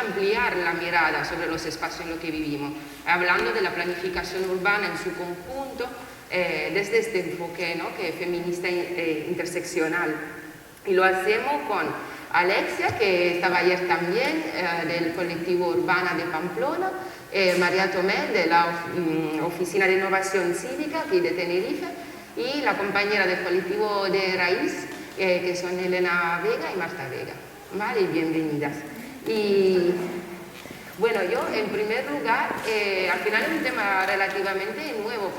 ampliar la mirada sobre los espacios en los que vivimos, hablando de la planificación urbana en su conjunto, desde este enfoque, ¿no?, que es feminista e interseccional. Y lo hacemos con Alexia, que estaba ayer también, del colectivo Urbana de Pamplona, María Tomé, de la Oficina de Innovación Cívica, aquí de Tenerife, y la compañera del colectivo de Raíz, que son Elena Vega y Marta Vega. Vale, bienvenidas. Y bueno, yo en primer lugar, al final es un tema relativamente nuevo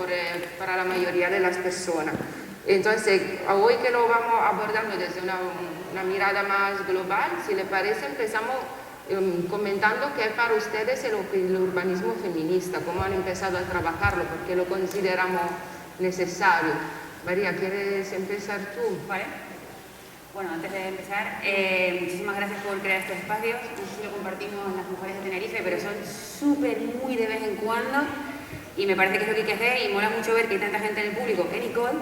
para la mayoría de las personas. Entonces, hoy que lo vamos abordando desde una mirada más global, si le parece, empezamos comentando qué es para ustedes el urbanismo feminista, cómo han empezado a trabajarlo, por qué lo consideramos necesario. María, ¿quieres empezar tú? Vale. Bueno, antes de empezar, muchísimas gracias por crear estos espacios. No sé si lo compartimos las mujeres de Tenerife, pero son súper, muy de vez en cuando, y me parece que es lo que hay que hacer, y mola mucho ver que hay tanta gente en el público, que Nicole,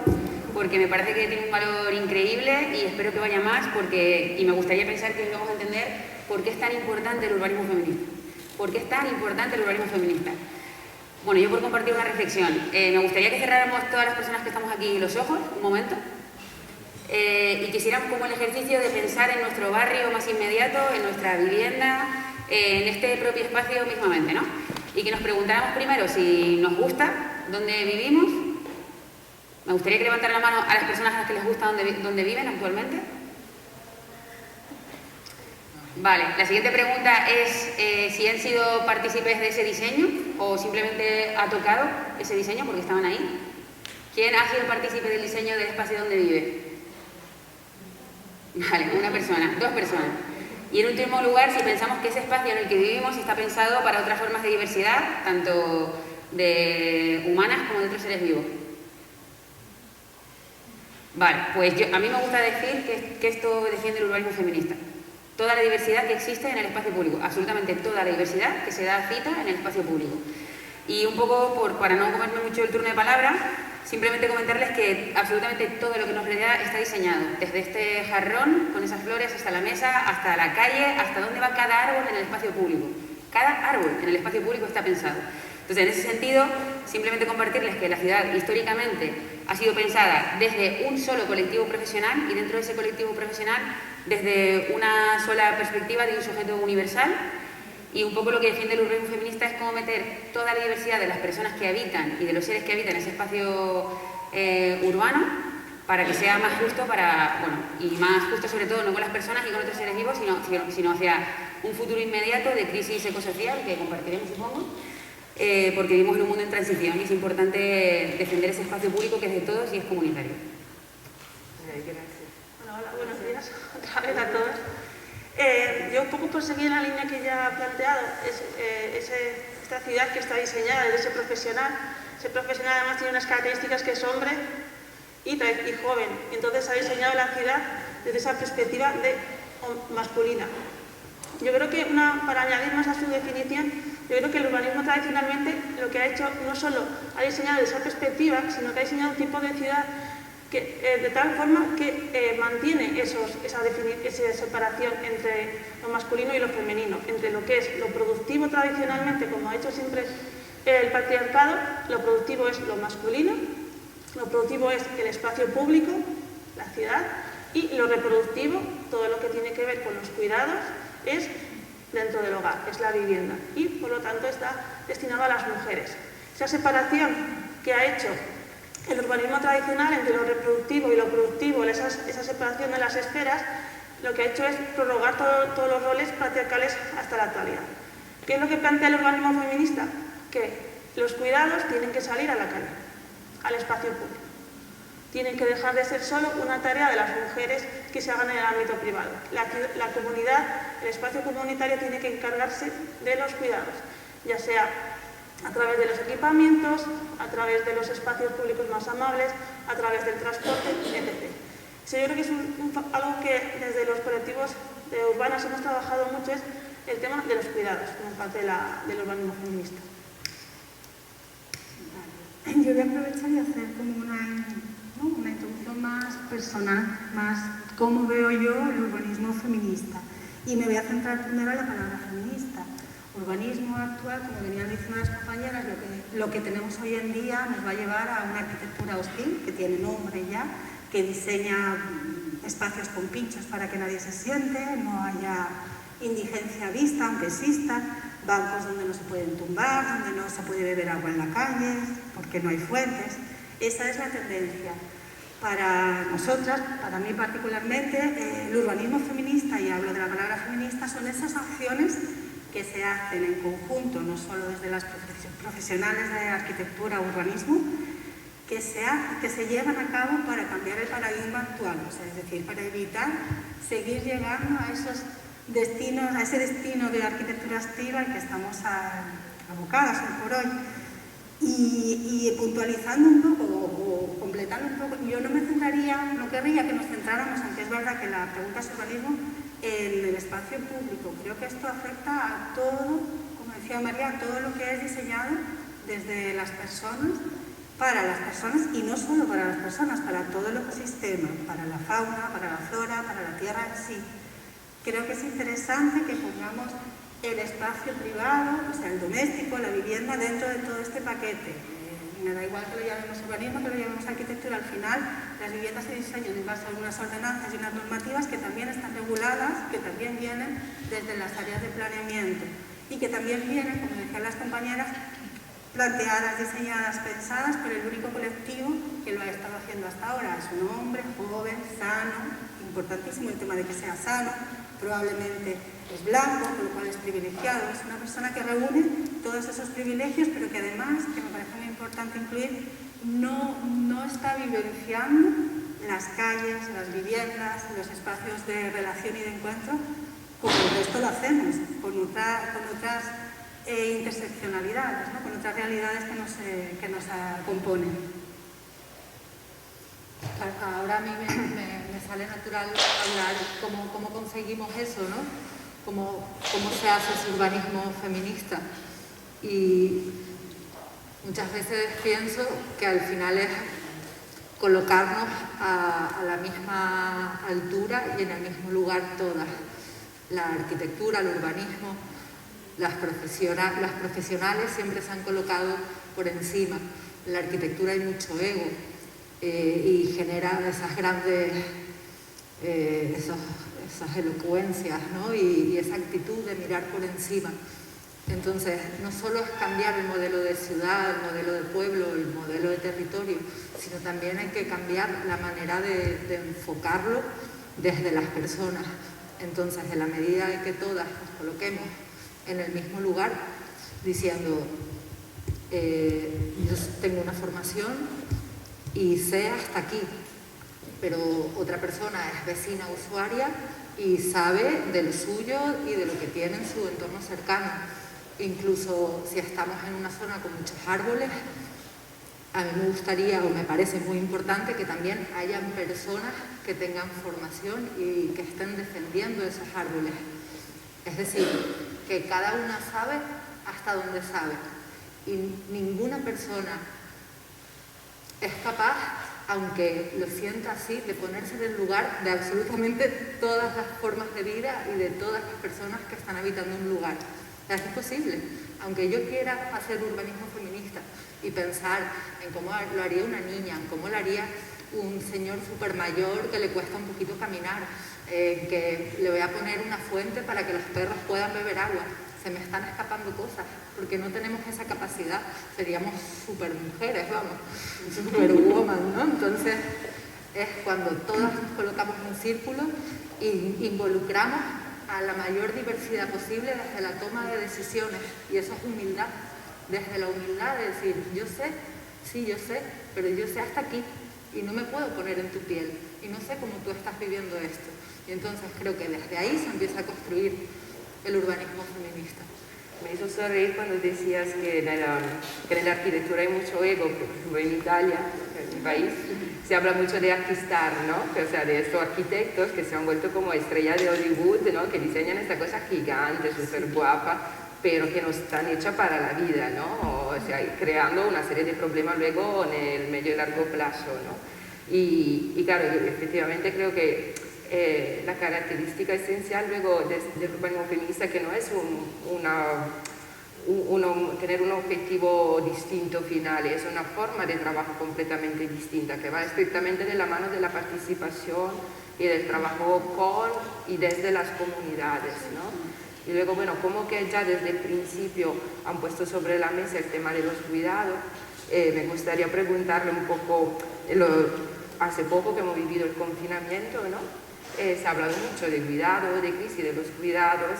porque me parece que tiene un valor increíble y espero que vaya más, y me gustaría pensar que vamos a entender por qué es tan importante el urbanismo feminista. ¿Por qué es tan importante el urbanismo feminista? Bueno, yo por compartir una reflexión, me gustaría que cerráramos todas las personas que estamos aquí los ojos, un momento, y quisiéramos como el ejercicio de pensar en nuestro barrio más inmediato, en nuestra vivienda, en este propio espacio mismamente, ¿no? Y que nos preguntáramos primero si nos gusta dónde vivimos. Me gustaría que levantaran la mano a las personas a las que les gusta dónde viven actualmente. Vale, la siguiente pregunta es si han sido partícipes de ese diseño o simplemente ha tocado ese diseño porque estaban ahí. ¿Quién ha sido partícipe del diseño del espacio donde vive? Vale, una persona, dos personas. Y en último lugar, si pensamos que ese espacio en el que vivimos está pensado para otras formas de diversidad, tanto de humanas como de otros seres vivos. Vale, pues a mí me gusta decir que esto defiende el urbanismo feminista. Toda la diversidad que existe en el espacio público, absolutamente toda la diversidad que se da cita en el espacio público. Y un poco, para no comerme mucho el turno de palabra, simplemente comentarles que absolutamente todo lo que nos rodea está diseñado, desde este jarrón con esas flores hasta la mesa, hasta la calle, hasta dónde va cada árbol en el espacio público. Cada árbol en el espacio público está pensado. Entonces, en ese sentido, simplemente compartirles que la ciudad históricamente ha sido pensada desde un solo colectivo profesional y dentro de ese colectivo profesional desde una sola perspectiva de un sujeto universal, y un poco lo que defiende el urbanismo feminista es cómo meter toda la diversidad de las personas que habitan y de los seres que habitan ese espacio urbano para que sea más justo y más justo sobre todo no con las personas y con otros seres vivos, sino hacia un futuro inmediato de crisis ecosocial que compartiremos, supongo, porque vivimos en un mundo en transición y es importante defender ese espacio público que es de todos y es comunitario. Hola, buenos días otra vez a todos. Yo un poco por seguir la línea que ya ha planteado, esta ciudad que está diseñada desde ese profesional. Ese profesional además tiene unas características que es hombre y joven, entonces ha diseñado la ciudad desde esa perspectiva masculina. Yo creo que, para añadir más a su definición, yo creo que el urbanismo tradicionalmente lo que ha hecho no solo ha diseñado desde esa perspectiva, sino que ha diseñado un tipo de ciudad de tal forma que mantiene esa separación entre lo masculino y lo femenino, entre lo que es lo productivo tradicionalmente, como ha hecho siempre el patriarcado. Lo productivo es lo masculino, lo productivo es el espacio público, la ciudad, y lo reproductivo, todo lo que tiene que ver con los cuidados, es dentro del hogar, es la vivienda, y por lo tanto está destinado a las mujeres. Esa separación que ha hecho el urbanismo tradicional entre lo reproductivo y lo productivo, esa separación de las esferas, lo que ha hecho es prorrogar todos los roles patriarcales hasta la actualidad. ¿Qué es lo que plantea el urbanismo feminista? Que los cuidados tienen que salir a la calle, al espacio público. Tienen que dejar de ser solo una tarea de las mujeres que se hagan en el ámbito privado. La comunidad, el espacio comunitario tiene que encargarse de los cuidados, ya sea a través de los equipamientos, a través de los espacios públicos más amables, a través del transporte, etc. Yo creo que es algo que desde los colectivos urbanos hemos trabajado mucho, es el tema de los cuidados, como parte del urbanismo feminista. Yo voy a aprovechar y hacer como una introducción más personal, más cómo veo yo el urbanismo feminista. Y me voy a centrar primero en la palabra feminista. Urbanismo actual, como venían diciendo las compañeras, lo que tenemos hoy en día nos va a llevar a una arquitectura hostil, que tiene nombre ya, que diseña espacios con pinchos para que nadie se siente, no haya indigencia vista, aunque exista, bancos donde no se pueden tumbar, donde no se puede beber agua en la calle, porque no hay fuentes. Esa es la tendencia. Para nosotras, para mí particularmente, el urbanismo feminista, y hablo de la palabra feminista, son esas acciones que se hacen en conjunto, no solo desde las profesionales de arquitectura o urbanismo, que se llevan a cabo para cambiar el paradigma actual, o sea, es decir, para evitar seguir llegando a esos destinos, a ese destino de arquitectura hostil al que estamos abocadas hoy por hoy. Y puntualizando un poco o completando un poco, yo no me centraría, no querría que nos centráramos, aunque es verdad que la pregunta es urbanismo, en el espacio público. Creo que esto afecta a todo, como decía María, a todo lo que es diseñado desde las personas, para las personas y no solo para las personas, para todo el ecosistema, para la fauna, para la flora, para la tierra en sí. Creo que es interesante que pongamos el espacio privado, o sea, el doméstico, la vivienda dentro de todo este paquete. Me da igual que lo llamemos urbanismo, que lo llamemos arquitectura, al final las viviendas se diseñan en base a unas ordenanzas y unas normativas que también están reguladas, que también vienen desde las áreas de planeamiento y que también vienen, como decían las compañeras, planteadas, diseñadas, pensadas por el único colectivo que lo ha estado haciendo hasta ahora. Es un hombre joven, sano, importantísimo el tema de que sea sano, probablemente es blanco, con lo cual es privilegiado, es una persona que reúne todos esos privilegios, pero que además, que me parece muy importante incluir, no está vivenciando las calles, las viviendas, los espacios de relación y de encuentro como el resto lo hacemos, con otras interseccionalidades, ¿no? Con otras realidades que nos componen. Ahora a mí me sale natural hablar cómo conseguimos eso, ¿no? Cómo se hace ese urbanismo feminista. Y muchas veces pienso que al final es colocarnos a la misma altura y en el mismo lugar todas. La arquitectura, el urbanismo, las profesionales siempre se han colocado por encima. En la arquitectura hay mucho ego y genera esas grandes, esas elocuencias, ¿no? y esa actitud de mirar por encima. Entonces, no solo es cambiar el modelo de ciudad, el modelo de pueblo, el modelo de territorio, sino también hay que cambiar la manera de enfocarlo desde las personas. Entonces, en la medida en que todas nos coloquemos en el mismo lugar, diciendo, yo tengo una formación y sé hasta aquí, pero otra persona es vecina usuaria y sabe del suyo y de lo que tiene en su entorno cercano. Incluso si estamos en una zona con muchos árboles, a mí me gustaría o me parece muy importante que también hayan personas que tengan formación y que estén defendiendo esos árboles. Es decir, que cada una sabe hasta dónde sabe y ninguna persona es capaz, aunque lo sienta así, de ponerse en el lugar de absolutamente todas las formas de vida y de todas las personas que están habitando un lugar. Es imposible. Aunque yo quiera hacer urbanismo feminista y pensar en cómo lo haría una niña, en cómo lo haría un señor súper mayor que le cuesta un poquito caminar, que le voy a poner una fuente para que los perros puedan beber agua. Se me están escapando cosas, porque no tenemos esa capacidad. Seríamos súper mujeres, vamos, súper woman, ¿no? Entonces, es cuando todas nos colocamos en un círculo e involucramos a la mayor diversidad posible desde la toma de decisiones. Y eso es humildad. Desde la humildad de decir, yo sé, sí, yo sé, pero yo sé hasta aquí y no me puedo poner en tu piel y no sé cómo tú estás viviendo esto. Y entonces creo que desde ahí se empieza a construir el urbanismo feminista. Me hizo sonreír cuando decías que en la arquitectura hay mucho ego, por ejemplo en Italia, en mi país, se habla mucho de arquistar, ¿no? O sea, de estos arquitectos que se han vuelto como estrellas de Hollywood, ¿no? Que diseñan esta cosa gigante, súper guapa, pero que no están hechas para la vida, ¿no? O sea, creando una serie de problemas luego en el medio y largo plazo, ¿no? Y claro, efectivamente creo que la característica esencial luego del urbanismo feminista, que no es tener un objetivo distinto final, es una forma de trabajo completamente distinta, que va estrictamente de la mano de la participación y del trabajo con y desde las comunidades, ¿no? Y luego, bueno, como que ya desde el principio han puesto sobre la mesa el tema de los cuidados, me gustaría preguntarle un poco, hace poco que hemos vivido el confinamiento, ¿no? Se ha hablado mucho de cuidado, de crisis de los cuidados,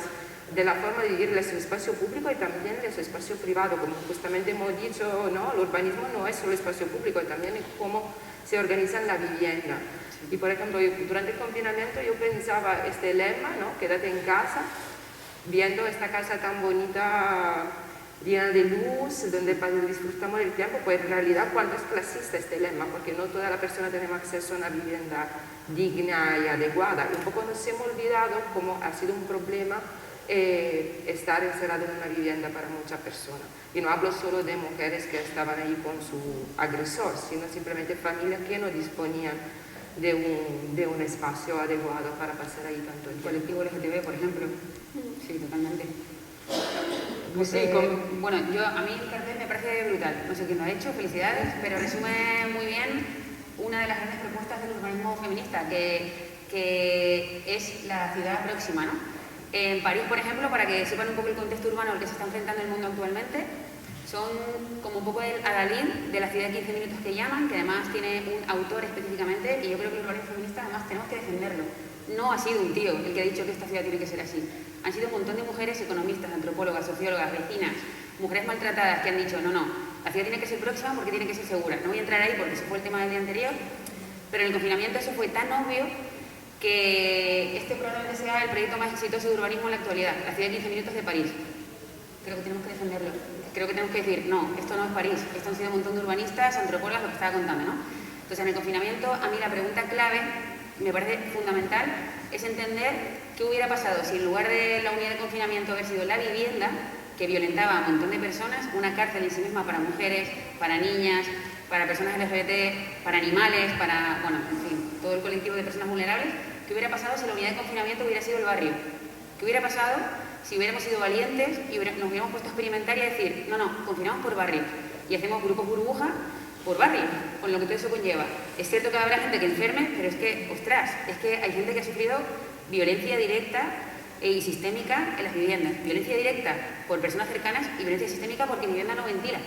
de la forma de vivir en su espacio público y también en su espacio privado, como justamente hemos dicho, ¿no? El urbanismo no es solo espacio público, también es cómo se organiza la vivienda. Y por ejemplo, durante el confinamiento yo pensaba este lema, ¿no? Quédate en casa, viendo esta casa tan bonita, llena de luz, donde disfrutamos del tiempo, pues en realidad cuánto es clasista este lema, porque no toda la persona tenemos acceso a una vivienda digna y adecuada. Y un poco nos hemos olvidado cómo ha sido un problema estar encerrado en una vivienda para muchas personas. Y no hablo solo de mujeres que estaban ahí con su agresor, sino simplemente familias que no disponían de un espacio adecuado para pasar ahí tanto el colectivo LGTB, por ejemplo. Sí, totalmente. Pues bueno, a mí el cartel me parece brutal. No sé quién lo ha hecho, felicidades, pero resume muy bien una de las grandes propuestas del urbanismo feminista, que es la ciudad próxima, ¿no? En París, por ejemplo, para que sepan un poco el contexto urbano al que se está enfrentando el mundo actualmente, son como un poco el Adalid de la ciudad de 15 minutos que llaman, que además tiene un autor específicamente, y yo creo que el urbanismo feminista además tenemos que defenderlo. No ha sido un tío el que ha dicho que esta ciudad tiene que ser así. Han sido un montón de mujeres economistas, antropólogas, sociólogas, vecinas, mujeres maltratadas que han dicho no, la ciudad tiene que ser próxima porque tiene que ser segura. No voy a entrar ahí porque ese fue el tema del día anterior, pero en el confinamiento eso fue tan obvio que este probablemente sea el proyecto más exitoso de urbanismo en la actualidad, la ciudad de 15 minutos de París. Creo que tenemos que defenderlo. Creo que tenemos que decir, no, esto no es París, esto han sido un montón de urbanistas, antropólogas, lo que estaba contando, ¿no? Entonces, en el confinamiento, a mí la pregunta clave, me parece fundamental, es entender qué hubiera pasado si en lugar de la unidad de confinamiento haber sido la vivienda, que violentaba a un montón de personas, una cárcel en sí misma para mujeres, para niñas, para personas LGBT, para animales, para, bueno, en fin, todo el colectivo de personas vulnerables. ¿Qué hubiera pasado si la unidad de confinamiento hubiera sido el barrio? ¿Qué hubiera pasado si hubiéramos sido valientes y nos hubiéramos puesto a experimentar y a decir, no, confinamos por barrio y hacemos grupos burbuja por barrio, con lo que todo eso conlleva? Es cierto que habrá gente que enferme, pero es que, ostras, es que hay gente que ha sufrido violencia directa y sistémica en las viviendas. Violencia directa por personas cercanas y violencia sistémica porque mi vivienda no ventila.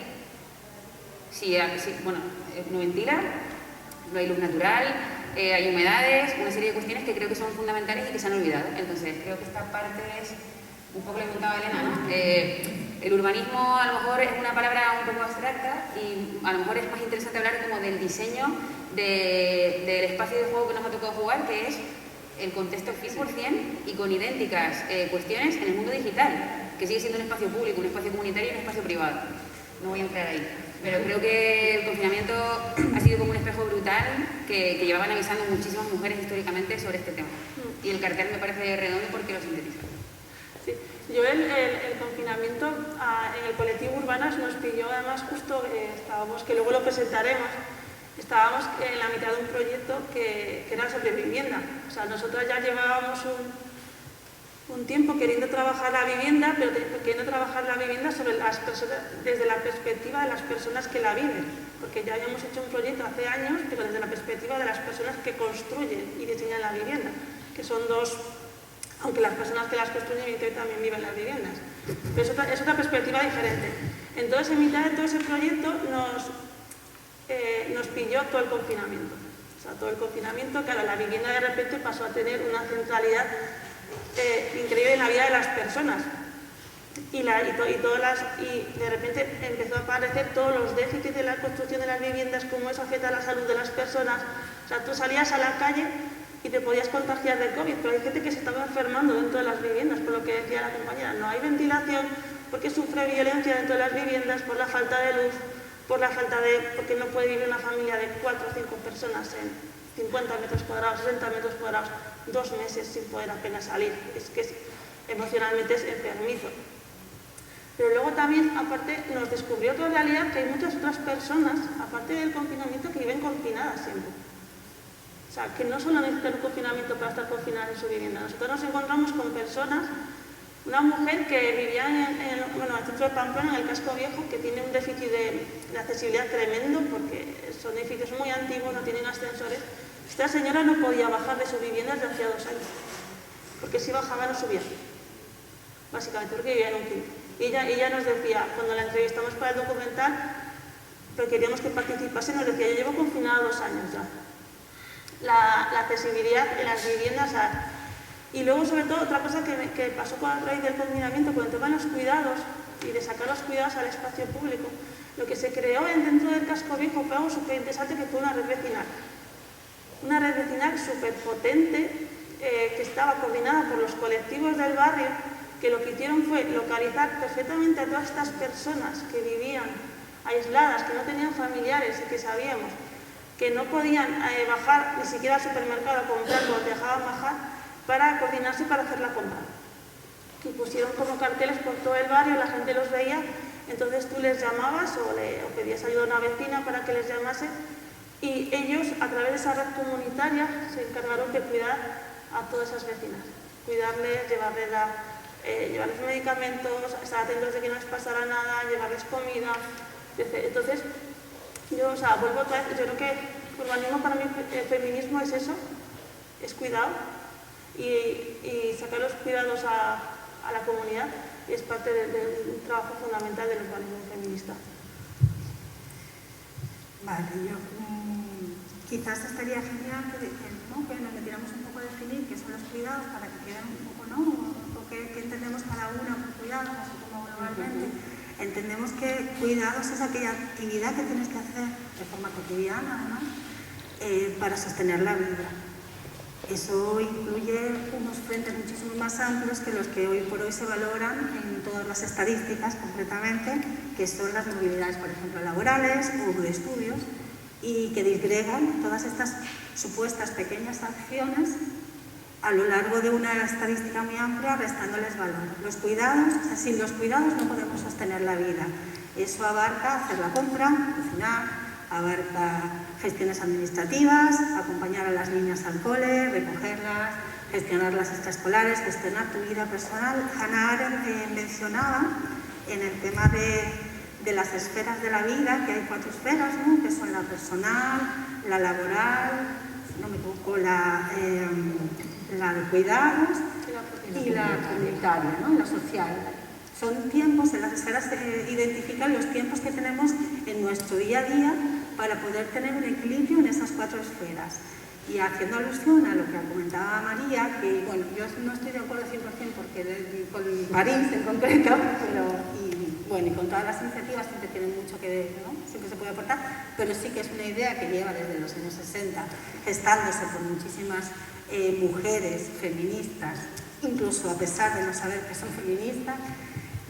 No ventila, no hay luz natural, hay humedades, una serie de cuestiones que creo que son fundamentales y que se han olvidado. Entonces, creo que esta parte es un poco lo que contaba Elena, ¿no? El urbanismo a lo mejor es una palabra un poco abstracta y a lo mejor es más interesante hablar como del diseño del espacio de juego que nos ha tocado jugar, que es el contexto 100% y con idénticas cuestiones en el mundo digital, que sigue siendo un espacio público, un espacio comunitario y un espacio privado. No voy a entrar ahí. Pero creo que el confinamiento ha sido como un espejo brutal que llevaban avisando muchísimas mujeres históricamente sobre este tema. Y el cartel me parece redondo porque lo sintetiza. Sí. Yo el confinamiento en el colectivo Urbanas nos pilló además justo, que luego lo presentaremos, estábamos en la mitad de un proyecto que era sobre vivienda. O sea, nosotros ya llevábamos un tiempo queriendo trabajar la vivienda, pero queriendo trabajar la vivienda sobre las personas, desde la perspectiva de las personas que la viven, porque ya habíamos hecho un proyecto hace años, pero desde la perspectiva de las personas que construyen y diseñan la vivienda, que son dos, aunque las personas que las construyen evidentemente también viven las viviendas, pero es otra perspectiva diferente. Entonces, en mitad de todo ese proyecto nos pilló todo el confinamiento. O sea, todo el confinamiento, claro, la vivienda de repente pasó a tener una centralidad increíble en la vida de las personas y de repente empezó a aparecer todos los déficits de la construcción de las viviendas, cómo eso afecta a la salud de las personas. O sea, tú salías a la calle y te podías contagiar del COVID, pero hay gente que se estaba enfermando dentro de las viviendas, por lo que decía la compañera, no hay ventilación porque sufre violencia dentro de las viviendas por la falta de luz, porque no puede vivir una familia de 4 o 5 personas en 50 metros cuadrados, 60 metros cuadrados, 2 meses sin poder apenas salir. Es que emocionalmente es enfermizo. Pero luego también, aparte, nos descubrió otra realidad, que hay muchas otras personas, aparte del confinamiento, que viven confinadas siempre. O sea, que no solo necesitan un confinamiento para estar confinadas en su vivienda. Nosotros nos encontramos con personas, una mujer que vivía en el centro de Pamplona, en el casco viejo, que tiene un déficit de accesibilidad tremendo porque son edificios muy antiguos, no tienen ascensores. Esta señora no podía bajar de su vivienda desde hacía 2 años, porque si bajaba no subía, básicamente porque vivía en un quinto. Y ella nos decía, cuando la entrevistamos para el documental, pero queríamos que participase, nos decía, yo llevo confinada 2 años ya. La accesibilidad en las viviendas. Y luego, sobre todo, otra cosa que pasó a raíz del confinamiento, con el tema de los cuidados y de sacar los cuidados al espacio público, lo que se creó dentro del casco viejo fue algo súper interesante, que fue una red vecinal. Una red vecinal súper potente, que estaba coordinada por los colectivos del barrio, que lo que hicieron fue localizar perfectamente a todas estas personas que vivían aisladas, que no tenían familiares y que sabíamos que no podían bajar ni siquiera al supermercado a comprar cuando te dejaban bajar, para coordinarse para hacer la compra. Y pusieron como carteles por todo el barrio, la gente los veía, entonces tú les llamabas o pedías ayuda a una vecina para que les llamase, y ellos, a través de esa red comunitaria, se encargaron de cuidar a todas esas vecinas, cuidarles, llevarles medicamentos, estar atentos de que no les pasara nada, llevarles comida, etc. Entonces, yo, vuelvo otra vez, yo creo que urbanismo para mí, el feminismo es eso, es cuidado, y sacar los cuidados a la comunidad, y es parte del trabajo fundamental del urbanismo feminista. Vale, yo quizás estaría genial que nos metiéramos un poco a definir qué son los cuidados para que queden un poco, ¿no? O qué entendemos cada una por cuidados, así como globalmente. Entendemos que cuidados es aquella actividad que tienes que hacer de forma cotidiana, además, para sostener la vida. Eso incluye unos frentes muchísimo más amplios que los que hoy por hoy se valoran en todas las estadísticas, concretamente, que son las movilidades, por ejemplo, laborales o de estudios, y que disgregan todas estas supuestas pequeñas acciones a lo largo de una estadística muy amplia, restándoles valor. Los cuidados, sin los cuidados no podemos sostener la vida. Eso abarca hacer la compra, cocinar, abarca gestiones administrativas, acompañar a las niñas al cole, recogerlas, gestionar las extraescolares, gestionar tu vida personal. Hannah Arendt mencionaba en el tema de las esferas de la vida, que hay 4 esferas, ¿no? Que son la personal, la laboral, no me equivoco, la de cuidados y la comunitaria, ¿no? La social. Son tiempos, en las esferas se identifican los tiempos que tenemos en nuestro día a día para poder tener un equilibrio en esas 4 esferas. Y haciendo alusión a lo que comentaba María, que bueno, yo no estoy de acuerdo 100% porque con París en concreto, y con todas las iniciativas siempre tienen mucho que ver, ¿no? Siempre se puede aportar, pero sí que es una idea que lleva desde los años 60 gestándose por muchísimas mujeres feministas, incluso a pesar de no saber que son feministas.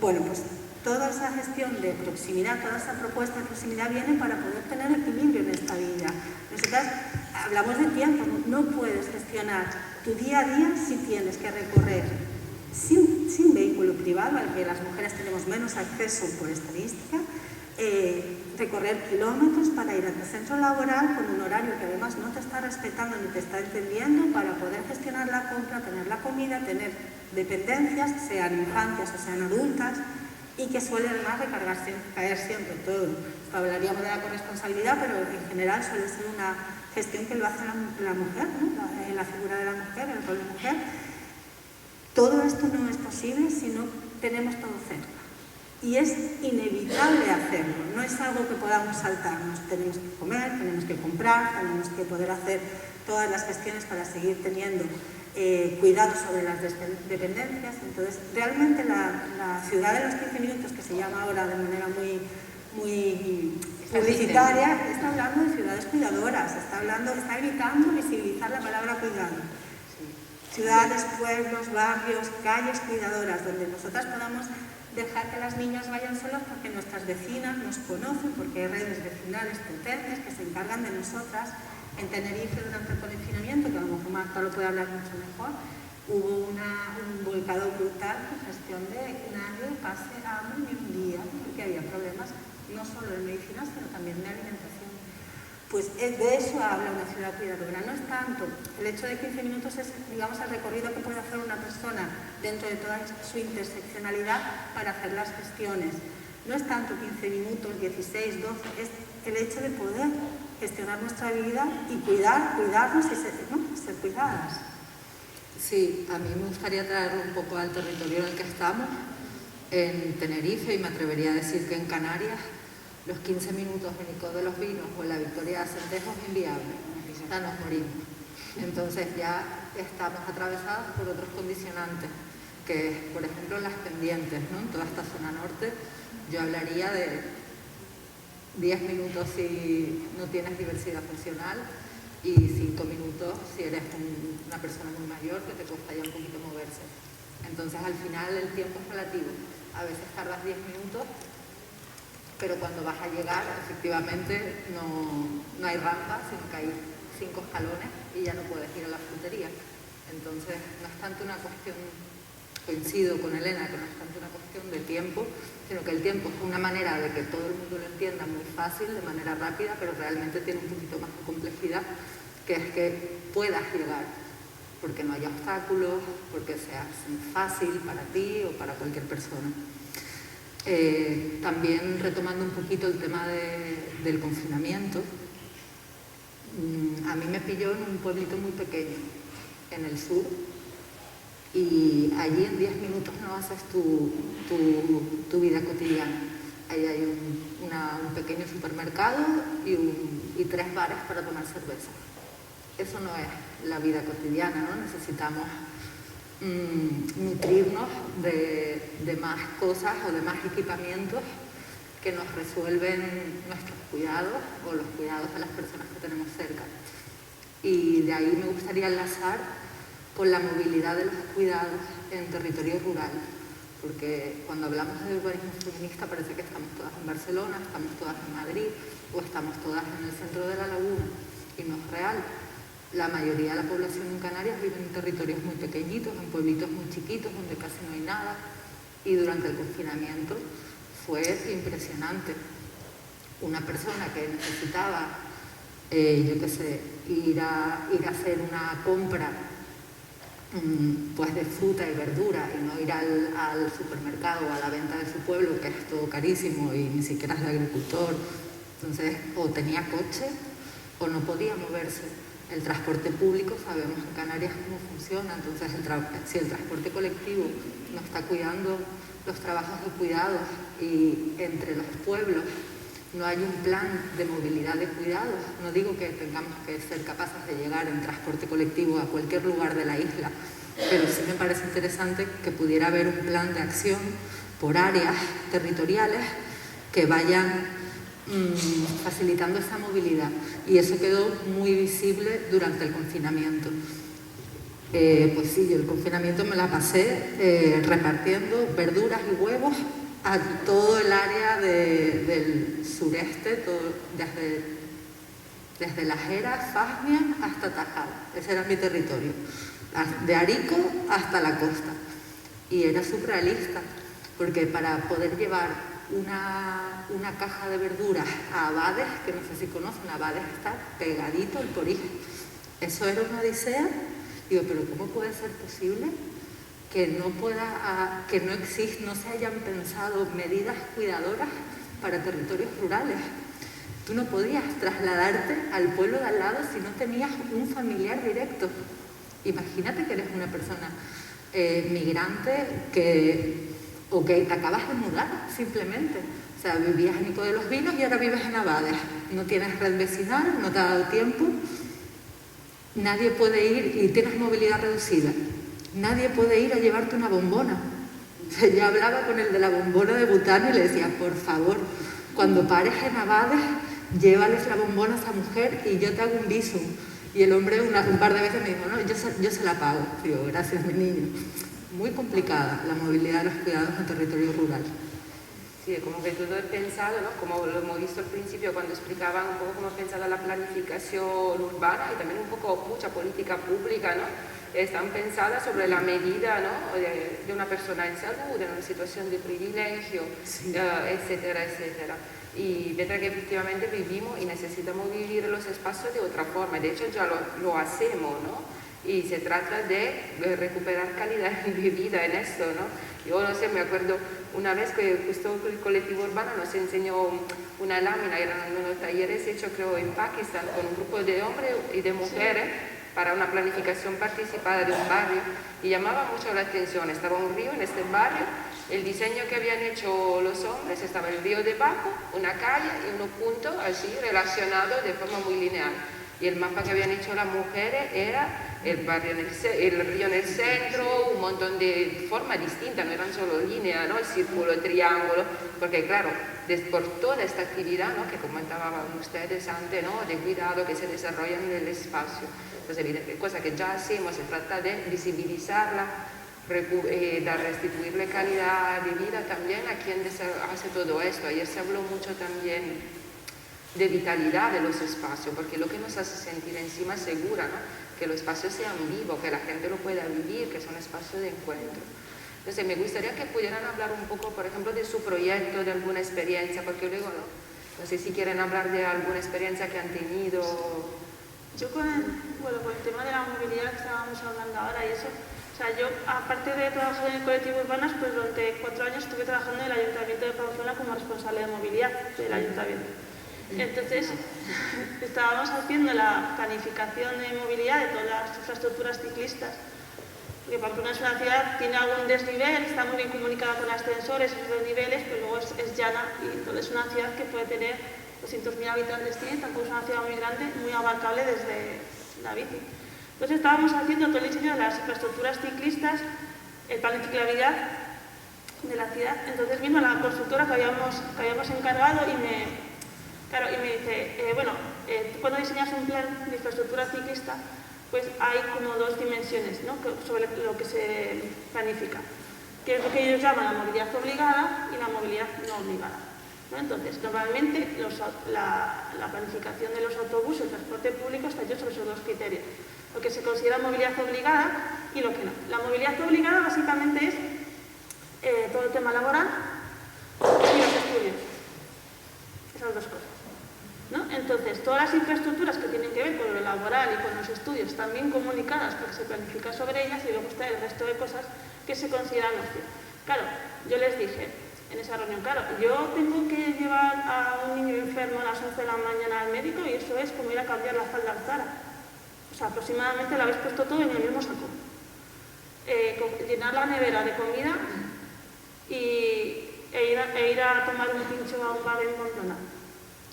Bueno, pues toda esa gestión de proximidad, toda esa propuesta de proximidad viene para poder tener equilibrio en esta vida. Nosotras hablamos de tiempo, no puedes gestionar tu día a día si tienes que recorrer sin vehículo privado, al que las mujeres tenemos menos acceso por estadística, recorrer kilómetros para ir a tu centro laboral con un horario que además no te está respetando ni te está entendiendo, para poder gestionar la compra, tener la comida, tener dependencias, sean infancias o sean adultas, y que suele además caer siempre todo. Hablaríamos de la corresponsabilidad, pero en general suele ser una gestión que lo hace la mujer, ¿no? La figura de la mujer, el rol de mujer. Todo esto no es posible si no tenemos todo cerca. Y es inevitable hacerlo, no es algo que podamos saltarnos. Tenemos que comer, tenemos que comprar, tenemos que poder hacer todas las gestiones para seguir teniendo cuidado sobre las dependencias. Entonces, realmente la ciudad de los 15 minutos, que se llama ahora de manera muy publicitaria, está hablando de ciudades cuidadoras, está evitando visibilizar la palabra cuidado. Ciudades, pueblos, barrios, calles cuidadoras, donde nosotras podamos dejar que las niñas vayan solas porque nuestras vecinas nos conocen, porque hay redes vecinales potentes que se encargan de nosotras. En Tenerife, durante el confinamiento, que a lo mejor Marta lo puede hablar mucho mejor, hubo un volcado brutal en gestión de que nadie pase hambre ni un día, porque había problemas no solo de medicina, sino también de alimentación. Pues de eso habla una ciudad cuidadora. No es tanto el hecho de 15 minutos, es, digamos, el recorrido que puede hacer una persona dentro de toda su interseccionalidad para hacer las gestiones. No es tanto 15 minutos, 16, 12, es el hecho de poder gestionar nuestra vida y cuidarnos y ser cuidadas. Sí, a mí me gustaría traerlo un poco al territorio en el que estamos, en Tenerife, y me atrevería a decir que en Canarias los 15 minutos en Icod de los Vinos o en la Victoria de Acentejo es inviable, o sea, nos morimos. Entonces ya estamos atravesados por otros condicionantes, que es, por ejemplo, las pendientes, ¿no? En toda esta zona norte yo hablaría de 10 minutos si no tienes diversidad funcional y 5 minutos si eres una persona muy mayor que te cuesta ya un poquito moverse. Entonces al final el tiempo es relativo. A veces tardas 10 minutos, pero cuando vas a llegar efectivamente no hay rampa, sino que hay 5 escalones y ya no puedes ir a la frutería. Entonces no es tanto una cuestión, coincido con Elena, que no es tanto una cuestión de tiempo, sino que el tiempo es una manera de que todo el mundo lo entienda muy fácil, de manera rápida, pero realmente tiene un poquito más de complejidad, que es que puedas llegar, porque no haya obstáculos, porque sea fácil para ti o para cualquier persona. También retomando un poquito el tema del confinamiento, a mí me pilló en un pueblito muy pequeño, en el sur, y allí en 10 minutos no haces tu vida cotidiana. Ahí hay un pequeño supermercado y 3 bares para tomar cerveza. Eso no es la vida cotidiana, ¿no? Necesitamos nutrirnos de más cosas o de más equipamientos que nos resuelven nuestros cuidados o los cuidados de las personas que tenemos cerca. Y de ahí me gustaría enlazar con la movilidad de los cuidados en territorio rural, porque cuando hablamos de urbanismo feminista parece que estamos todas en Barcelona, estamos todas en Madrid o estamos todas en el centro de la laguna, y no es real. La mayoría de la población en Canarias vive en territorios muy pequeñitos, en pueblitos muy chiquitos donde casi no hay nada, y durante el confinamiento fue impresionante. Una persona que necesitaba, yo qué sé, ir a hacer una compra pues de fruta y verdura y no ir al supermercado o a la venta de su pueblo, que es todo carísimo y ni siquiera es de agricultor. Entonces, o tenía coche o no podía moverse. El transporte público, sabemos en Canarias cómo funciona, entonces si el transporte colectivo no está cuidando los trabajos de cuidados y entre los pueblos no hay un plan de movilidad de cuidados, no digo que tengamos que ser capaces de llegar en transporte colectivo a cualquier lugar de la isla, pero sí me parece interesante que pudiera haber un plan de acción por áreas territoriales que vayan facilitando esa movilidad, y eso quedó muy visible durante el confinamiento. Pues sí, yo el confinamiento me la pasé repartiendo verduras y huevos a todo el área del sureste, desde La Jera, Fasmia hasta Tajada. Ese era mi territorio, de Arico hasta la costa. Y era surrealista, porque para poder llevar una caja de verduras a Abades, que no sé si conocen, Abades está pegadito al Corige. Eso era una odisea. Digo, pero ¿cómo puede ser posible que no se hayan pensado medidas cuidadoras para territorios rurales? Tú no podías trasladarte al pueblo de al lado si no tenías un familiar directo. Imagínate que eres una persona migrante o que te acabas de mudar, simplemente. O sea, vivías en Icod de los Vinos y ahora vives en Abades. No tienes red vecinal, no te ha dado tiempo. Nadie puede ir, y tienes movilidad reducida. Nadie puede ir a llevarte una bombona. O sea, yo hablaba con el de la bombona de Butano y le decía, por favor, cuando pares en Abades, llévales la bombona a esa mujer y yo te hago un visum. Y el hombre un par de veces me dijo, no, yo se la pago. Digo, gracias, mi niño. Muy complicada la movilidad de los cuidados en territorio rural. Sí, como que todo he pensado, ¿no? Como lo hemos visto al principio cuando explicaban un poco cómo he pensado la planificación urbana y también un poco mucha política pública, ¿no? Están pensadas sobre la medida, ¿no? de una persona en salud, en una situación de privilegio, sí, etcétera, etcétera. y mientras que efectivamente vivimos y necesitamos vivir los espacios de otra forma. De hecho, ya lo hacemos, ¿no? Y se trata de recuperar calidad de vida en esto, ¿no? Yo no sé, me acuerdo una vez que justo el colectivo urbano nos enseñó una lámina, eran unos talleres hechos creo en Pakistán con un grupo de hombres y de mujeres para una planificación participada de un barrio, y llamaba mucho la atención. Estaba un río en este barrio, el diseño que habían hecho los hombres, estaba el río debajo, una calle y unos puntos así relacionados de forma muy lineal. Y el mapa que habían hecho las mujeres era el barrio el río en el centro, un montón de formas distintas, no eran solo líneas, ¿no? El círculo, el triángulo, porque claro, por toda esta actividad, ¿no? que comentaban ustedes antes, ¿no? de cuidado que se desarrolla en el espacio. Entonces, cosa que ya hacemos, se trata de visibilizarla, restituirle calidad de vida también a quien hace todo esto. Ayer se habló mucho también de vitalidad de los espacios, porque lo que nos hace sentir encima segura, ¿no? que los espacios sean vivos, que la gente lo pueda vivir, que son espacios de encuentro. Entonces me gustaría que pudieran hablar un poco, por ejemplo, de su proyecto, de alguna experiencia, porque luego no sé si quieren hablar de alguna experiencia que han tenido. Yo con el tema de la movilidad que estábamos hablando ahora y eso, o sea, yo aparte de trabajar en el colectivo Urbanas, pues durante 4 años estuve trabajando en el Ayuntamiento de Pamplona como responsable de movilidad del Ayuntamiento. Entonces, estábamos haciendo la planificación de movilidad de todas las infraestructuras ciclistas, porque Pamplona es una ciudad, tiene algún desnivel, está muy bien comunicada con ascensores, esos niveles, pero luego es llana, y entonces es una ciudad que puede tener 200.000 habitantes, tampoco es una ciudad muy grande, muy abarcable desde la bici. Entonces estábamos haciendo todo el diseño de las infraestructuras ciclistas, el plan de ciclabilidad de la ciudad. Entonces vino la consultora que habíamos encargado y me dice, tú cuando diseñas un plan de infraestructura ciclista, pues hay como 2 dimensiones, ¿no? sobre lo que se planifica, que es lo que ellos llaman la movilidad obligada y la movilidad no obligada, ¿no? Entonces, normalmente la planificación de los autobuses, el transporte público está hecho sobre esos 2 criterios, lo que se considera movilidad obligada y lo que no. La movilidad obligada básicamente es todo el tema laboral y los estudios, esas 2 cosas, ¿no? Entonces, todas las infraestructuras que tienen que ver con lo laboral y con los estudios están bien comunicadas porque se planifica sobre ellas, y luego está el resto de cosas que se consideran ocio. Claro, yo les dije en esa reunión, claro, yo tengo que llevar a un niño enfermo a las 11 de la mañana al médico y eso es como ir a cambiar la falda al Zara. O sea, aproximadamente lo habéis puesto todo en el mismo saco. Llenar la nevera de comida e ir a tomar un pincho a un bar en Pamplona.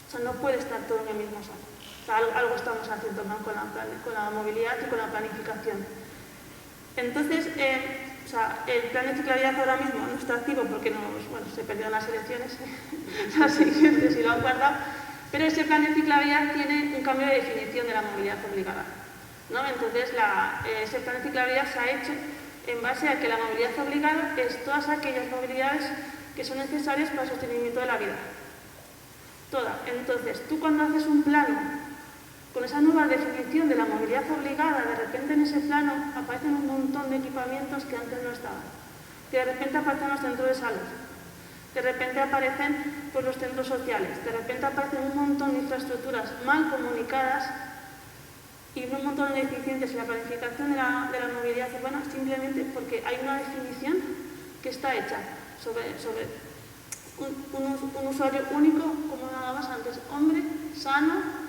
O sea, no puede estar todo en el mismo saco. O sea, algo estamos haciendo mal con la movilidad y con la planificación. Entonces, el plan de ciclabilidad ahora mismo no está activo porque se perdieron las elecciones, las siguientes y lo han guardado, pero ese plan de ciclabilidad tiene un cambio de definición de la movilidad obligada, ¿no? Entonces, ese plan de ciclabilidad se ha hecho en base a que la movilidad obligada es todas aquellas movilidades que son necesarias para el sostenimiento de la vida. Toda. Entonces, tú cuando haces un plano con esa nueva definición de la movilidad obligada, de repente en ese plano aparecen un montón de equipamientos que antes no estaban. De repente aparecen los centros de salud, de repente aparecen los centros sociales, de repente aparecen un montón de infraestructuras mal comunicadas y un montón de deficiencias en la planificación de la movilidad urbana, simplemente porque hay una definición que está hecha sobre un usuario único, como nada más antes, hombre, sano,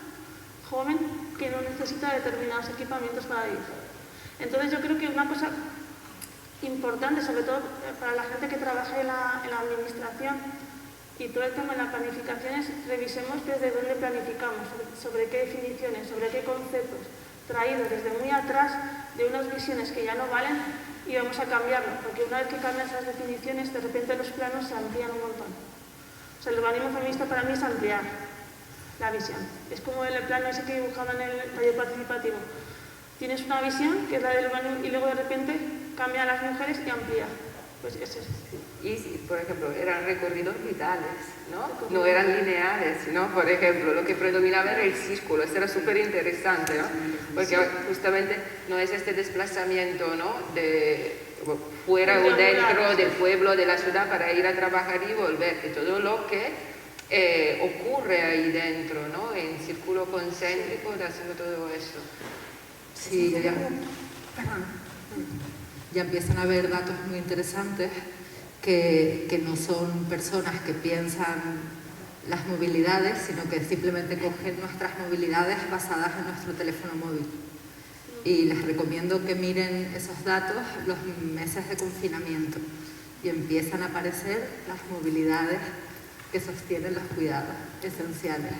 joven, que no necesita determinados equipamientos para vivir. Entonces yo creo que una cosa importante, sobre todo para la gente que trabaja en la administración y todo el tema de la planificación, es revisemos desde dónde planificamos, sobre qué definiciones, sobre qué conceptos, traídos desde muy atrás de unas visiones que ya no valen, y vamos a cambiarlo, porque una vez que cambian esas definiciones, de repente los planos se amplían un montón. O sea, el urbanismo feminista para mí es ampliar la visión. Es como el plano ese que dibujaba en el taller participativo. Tienes una visión, que es la del urbanismo, y luego de repente cambian las mujeres y amplía. Pues es eso. Y, por ejemplo, eran recorridos vitales, ¿no? No eran lineales, ¿no? Por ejemplo, lo que predominaba era el círculo. Eso era súper interesante, ¿no? Porque justamente no es este desplazamiento, ¿no? De fuera o dentro del pueblo, de la ciudad, para ir a trabajar y volver. Que todo lo que ocurre ahí dentro, ¿no? En círculo concéntrico de haciendo todo esto. Sí, ya empiezan a haber datos muy interesantes que no son personas que piensan las movilidades, sino que simplemente cogen nuestras movilidades basadas en nuestro teléfono móvil. Y les recomiendo que miren esos datos los meses de confinamiento y empiezan a aparecer las movilidades que sostienen los cuidados esenciales,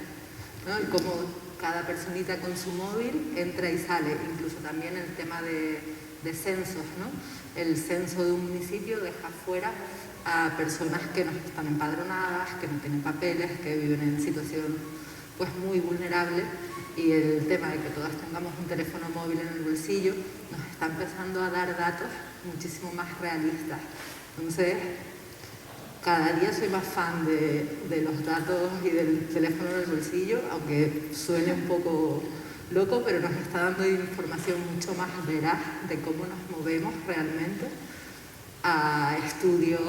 ¿no? Y cómo cada personita con su móvil entra y sale, incluso también el tema de censos, ¿no? El censo de un municipio deja fuera a personas que no están empadronadas, que no tienen papeles, que viven en situación pues muy vulnerable, y el tema de que todas tengamos un teléfono móvil en el bolsillo nos está empezando a dar datos muchísimo más realistas. Entonces, cada día soy más fan de los datos y del teléfono en el bolsillo, aunque suene un poco loco, pero nos está dando información mucho más veraz de cómo nos movemos realmente a estudios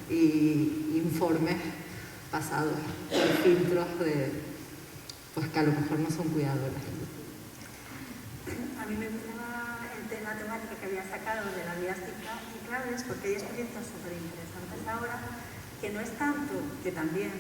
y informes basados en filtros pues que a lo mejor no son cuidadores. A mí me gustaba la temática que había sacado de las vías y claves, porque hay experiencias súper interesantes ahora, que no es tanto que también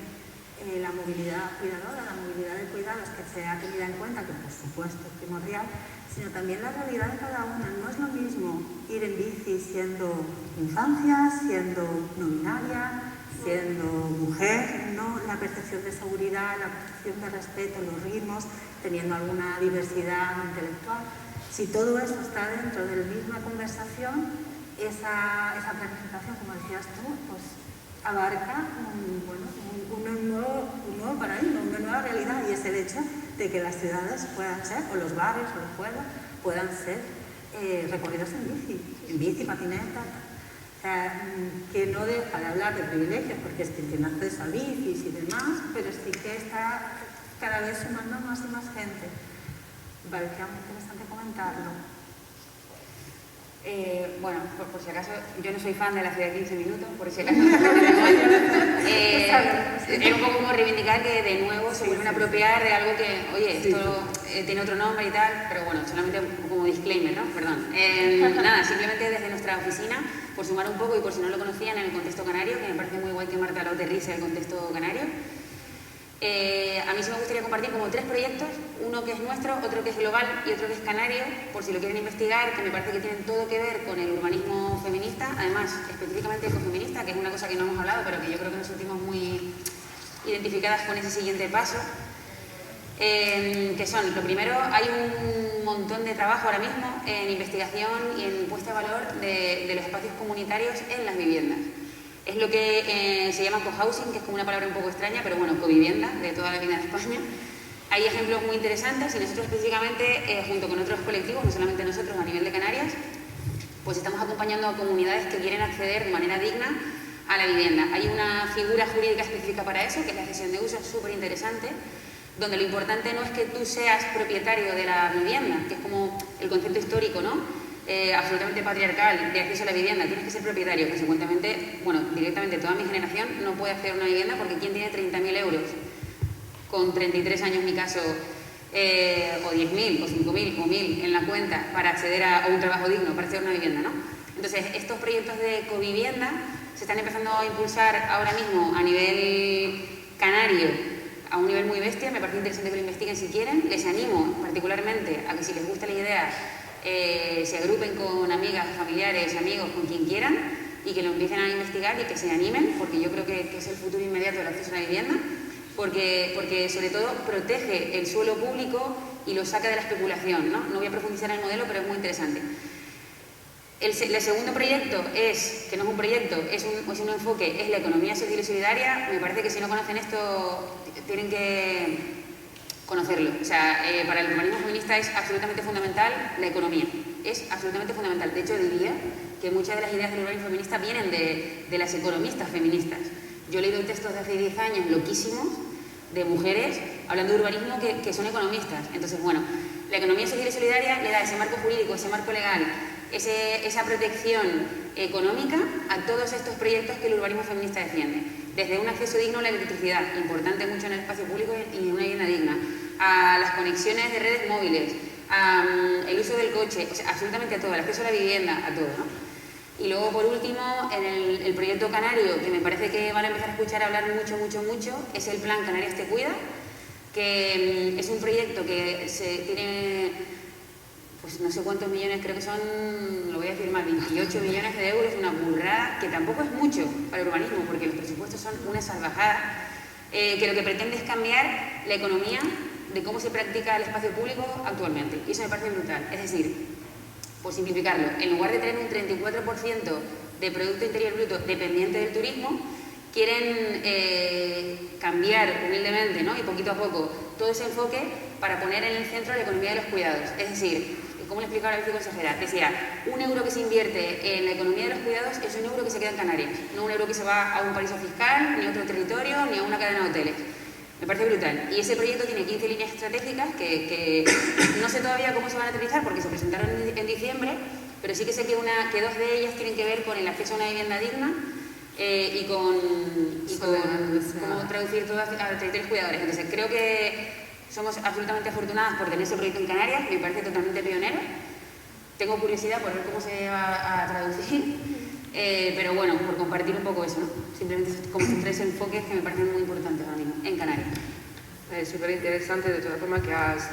la movilidad cuidadora, la movilidad de cuidados que se ha tenido en cuenta, que por supuesto es primordial, sino también la realidad de cada una. No es lo mismo ir en bici siendo infancia, siendo no binaria, siendo mujer, ¿no? La percepción de seguridad, la percepción de respeto, los ritmos, teniendo alguna diversidad intelectual. Si todo eso está dentro de la misma conversación, esa planificación, como decías tú, pues abarca un nuevo paradigma, una nueva realidad, y es el hecho de que las ciudades puedan ser, o los barrios o los pueblos, puedan ser recorridos en bici, patineta. O sea, que no deja de hablar de privilegios, porque es que tiene acceso a bicis y demás, pero sí que está cada vez sumando más y más gente. Me parecía muy interesante comentarlo. Bueno, por si acaso, yo no soy fan de la ciudad de 15 minutos, por si acaso. Es un poco como reivindicar que de nuevo se vuelven a apropiar de algo que, oye, esto tiene otro nombre y tal, pero bueno, solamente como disclaimer, ¿no? Perdón. Nada, simplemente desde nuestra oficina, por sumar un poco y por si no lo conocían, en el contexto canario, que me parece muy guay que Marta lo aterrice el contexto canario. A mí sí me gustaría compartir como 3 proyectos, uno que es nuestro, otro que es global y otro que es canario, por si lo quieren investigar, que me parece que tienen todo que ver con el urbanismo feminista, además específicamente ecofeminista, que es una cosa que no hemos hablado, pero que yo creo que nos sentimos muy identificadas con ese siguiente paso. Que son, lo primero, hay un montón de trabajo ahora mismo en investigación y en puesta de valor de los espacios comunitarios en las viviendas. Es lo que se llama cohousing, que es como una palabra un poco extraña, pero bueno, covivienda de toda la vida en España. Hay ejemplos muy interesantes y nosotros específicamente, junto con otros colectivos, no solamente nosotros a nivel de Canarias, pues estamos acompañando a comunidades que quieren acceder de manera digna a la vivienda. Hay una figura jurídica específica para eso, que es la cesión de uso, súper interesante, donde lo importante no es que tú seas propietario de la vivienda, que es como el concepto histórico, ¿no? Absolutamente patriarcal de acceso a la vivienda, tienes que ser propietario. Consecuentemente, bueno, directamente toda mi generación no puede acceder a una vivienda porque ¿quién tiene 30.000 euros? Con 33 años, en mi caso, o 10.000, o 5.000, o 1.000 en la cuenta para acceder a un trabajo digno, para acceder a una vivienda, ¿no? Entonces, estos proyectos de covivienda se están empezando a impulsar ahora mismo a nivel canario, a un nivel muy bestia. Me parece interesante que lo investiguen si quieren. Les animo particularmente a que, si les gusta la idea, se agrupen con amigas, familiares, amigos, con quien quieran, y que lo empiecen a investigar y que se animen, porque yo creo que es el futuro inmediato del acceso a la vivienda, porque sobre todo protege el suelo público y lo saca de la especulación, ¿no? No voy a profundizar en el modelo, pero es muy interesante. El segundo proyecto que no es un proyecto, es un enfoque, es la economía social y solidaria. Me parece que si no conocen esto, tienen que conocerlo. O sea, para el urbanismo feminista es absolutamente fundamental la economía. Es absolutamente fundamental. De hecho, diría que muchas de las ideas del urbanismo feminista vienen de las economistas feministas. Yo he leído textos de hace 10 años loquísimos de mujeres hablando de urbanismo que son economistas. Entonces, bueno, la economía social y solidaria le da ese marco jurídico, ese marco legal esa protección económica a todos estos proyectos que el urbanismo feminista defiende. Desde un acceso digno a la electricidad, importante mucho en el espacio público y una vivienda digna, a las conexiones de redes móviles, el uso del coche, o sea, absolutamente a todo, el acceso a la vivienda, a todo, ¿no? Y luego, por último, en el proyecto canario, que me parece que van a empezar a escuchar hablar mucho, es el plan Canarias Te Cuida, que es un proyecto que tiene, pues no sé cuántos millones, creo que son, lo voy a decir mal, 28 millones de euros, una burrada, que tampoco es mucho para el urbanismo, porque los presupuestos son una salvajada, que lo que pretende es cambiar la economía de cómo se practica el espacio público actualmente. Y eso me parece brutal. Es decir, por simplificarlo, en lugar de tener un 34% de Producto Interior Bruto dependiente del turismo, quieren cambiar humildemente, ¿no? Y poquito a poco todo ese enfoque para poner en el centro la economía de los cuidados. Es decir, ¿cómo le explicaba la viceconsejera? Decía, un euro que se invierte en la economía de los cuidados es un euro que se queda en Canarias, no un euro que se va a un paraíso fiscal, ni a otro territorio, ni a una cadena de hoteles. Me parece brutal. Y ese proyecto tiene 15 líneas estratégicas que no sé todavía cómo se van a aterrizar porque se presentaron en diciembre, pero sí que sé que dos de ellas tienen que ver con el acceso a una vivienda digna y con cómo traducir todo a territorios cuidadores. Entonces, creo que somos absolutamente afortunadas por tener ese proyecto en Canarias, me parece totalmente pionero. Tengo curiosidad por ver cómo se va a traducir, pero bueno, por compartir un poco eso, ¿no? Simplemente como estos tres enfoques que me parecen muy importantes ahora mismo, en Canarias. Es súper interesante de todas formas que has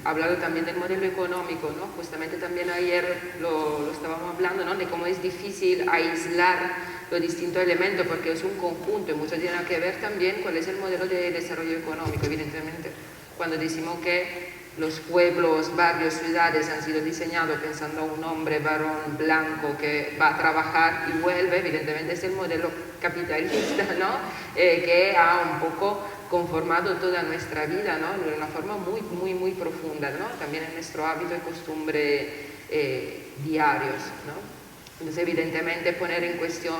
hablado también del modelo económico, ¿no? Justamente también ayer lo estábamos hablando, ¿no? De cómo es difícil aislar los distintos elementos porque es un conjunto y mucho tiene que ver también cuál es el modelo de desarrollo económico, evidentemente. Cuando decimos que los pueblos, barrios, ciudades han sido diseñados pensando a un hombre varón blanco que va a trabajar y vuelve, evidentemente es el modelo capitalista, ¿no? Que ha un poco conformado toda nuestra vida, ¿no? De una forma muy profunda, ¿no? También en nuestro hábito y costumbre diarios, ¿no? Entonces, evidentemente, poner en cuestión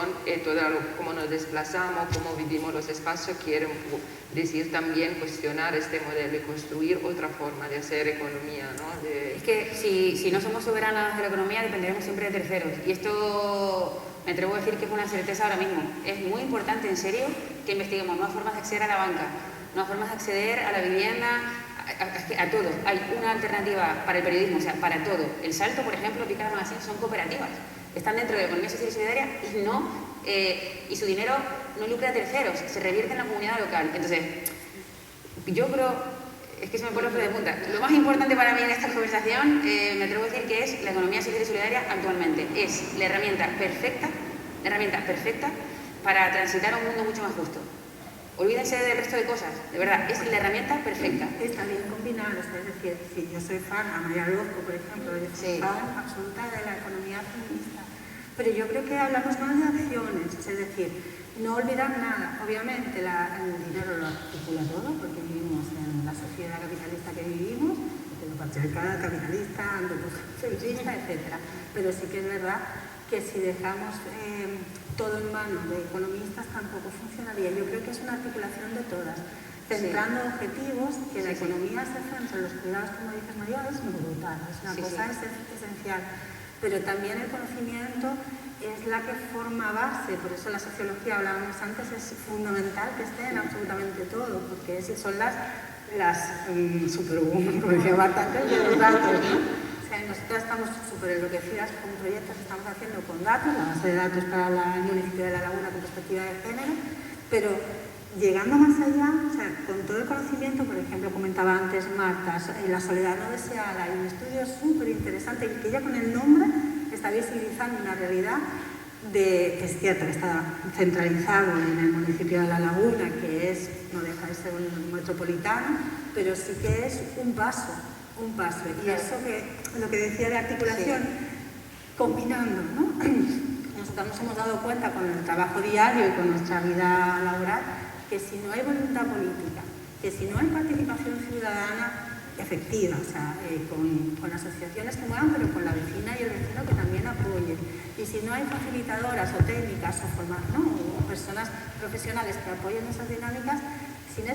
cómo nos desplazamos, cómo vivimos los espacios, quiere decir también cuestionar este modelo y construir otra forma de hacer economía, ¿no? Es que si no somos soberanas de la economía, dependeremos siempre de terceros. Y esto me atrevo a decir que es una certeza ahora mismo. Es muy importante, en serio, que investiguemos nuevas formas de acceder a la banca, nuevas formas de acceder a la vivienda, a todo. Hay una alternativa para el periodismo, o sea, para todo. El Salto, por ejemplo, Picard Magazine son cooperativas. Están dentro de la economía social y solidaria y su dinero no lucra a terceros, se revierte en la comunidad local. Entonces, yo creo, es que se me pone los pelos de punta, lo más importante para mí en esta conversación, me atrevo a decir que es la economía social y solidaria actualmente. Es la herramienta perfecta para transitar a un mundo mucho más justo. Olvídense del resto de cosas, de verdad, es la herramienta perfecta. Está bien combinado, es decir, si yo soy fan, a María Orozco, por ejemplo, yo soy fan absoluta de la economía feminista, pero yo creo que hablamos más de acciones, es decir, no olvidar nada. Obviamente el dinero lo articula todo, porque vivimos en la sociedad capitalista que vivimos, patriarcal, capitalista, antropocentrismo, etc. Pero sí que es verdad que si dejamos todo en manos de economistas tampoco funcionaría. Yo creo que es una articulación de todas, centrando objetivos, que la economía se centra en los cuidados, como dices María, es brutal, es una cosa esencial. Pero también el conocimiento es la que forma base, por eso la sociología, hablábamos antes, es fundamental que esté en absolutamente todo, porque son las superwoman, como decía Marta antes, de los datos, ¿no? O sea, nosotras estamos súper enloquecidas con proyectos que estamos haciendo con datos, la base de datos para el municipio de La Laguna con perspectiva de género, pero llegando más allá, o sea, con todo el conocimiento, por ejemplo, comentaba antes Marta, la soledad no deseada, hay un estudio súper interesante y que ya con el nombre está visibilizando una realidad que es cierto que está centralizado en el municipio de La Laguna, que no deja de ser un metropolitano, pero sí que es un paso. Y eso lo que decía de articulación, combinando, ¿no? Nosotros nos hemos dado cuenta con el trabajo diario y con nuestra vida laboral que si no hay voluntad política, que si no hay participación ciudadana efectiva, o sea, con asociaciones que muevan, pero con la vecina y el vecino que también apoyen, y si no hay facilitadoras o técnicas o personas profesionales que apoyen esas dinámicas, sin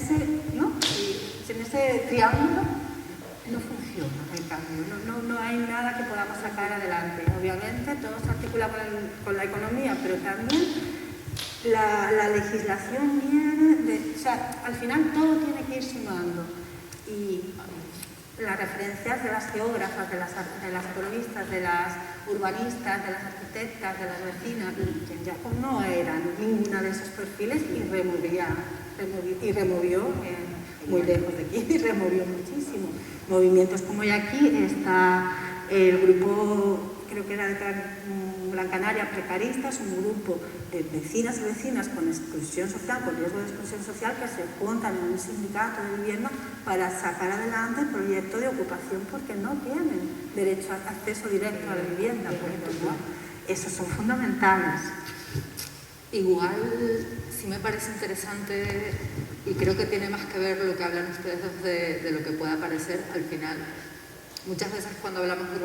ese triángulo no funciona el cambio, no hay nada que podamos sacar adelante. Obviamente todo se articula con la economía, pero también la legislación viene de... O sea, al final todo tiene que ir sumando. Y las referencias de las geógrafas, de las ecologistas, de las urbanistas, de las arquitectas, de las vecinas, ya no eran ninguna de esos perfiles y removió muy lejos de aquí, y removió muchísimo. Movimientos como hay aquí, está el grupo, creo que era de Gran Canaria, Precaristas, un grupo de vecinas y vecinas con exclusión social, con riesgo de exclusión social, que se juntan en un sindicato de vivienda para sacar adelante el proyecto de ocupación porque no tienen derecho a acceso directo a la vivienda, por ejemplo. Esos son fundamentales. Igual sí me parece interesante y creo que tiene más que ver lo que hablan ustedes de lo que pueda parecer al final. Muchas veces cuando hablamos de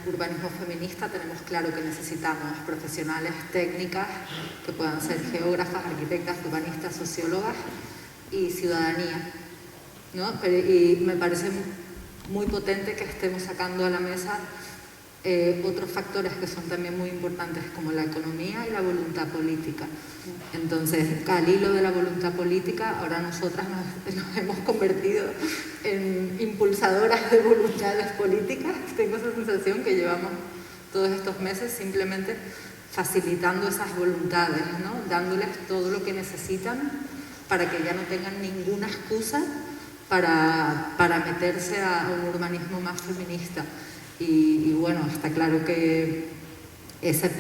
urbanismo feminista tenemos claro que necesitamos profesionales técnicas que puedan ser geógrafas, arquitectas, urbanistas, sociólogas y ciudadanía, ¿no? Y me parece muy potente que estemos sacando a la mesa otros factores que son también muy importantes como la economía y la voluntad política. Entonces, al hilo de la voluntad política, ahora nosotras nos hemos convertido en impulsadoras de voluntades políticas. Tengo esa sensación que llevamos todos estos meses simplemente facilitando esas voluntades, ¿no? Dándoles todo lo que necesitan para que ya no tengan ninguna excusa para meterse a un urbanismo más feminista. Y bueno, está claro que esas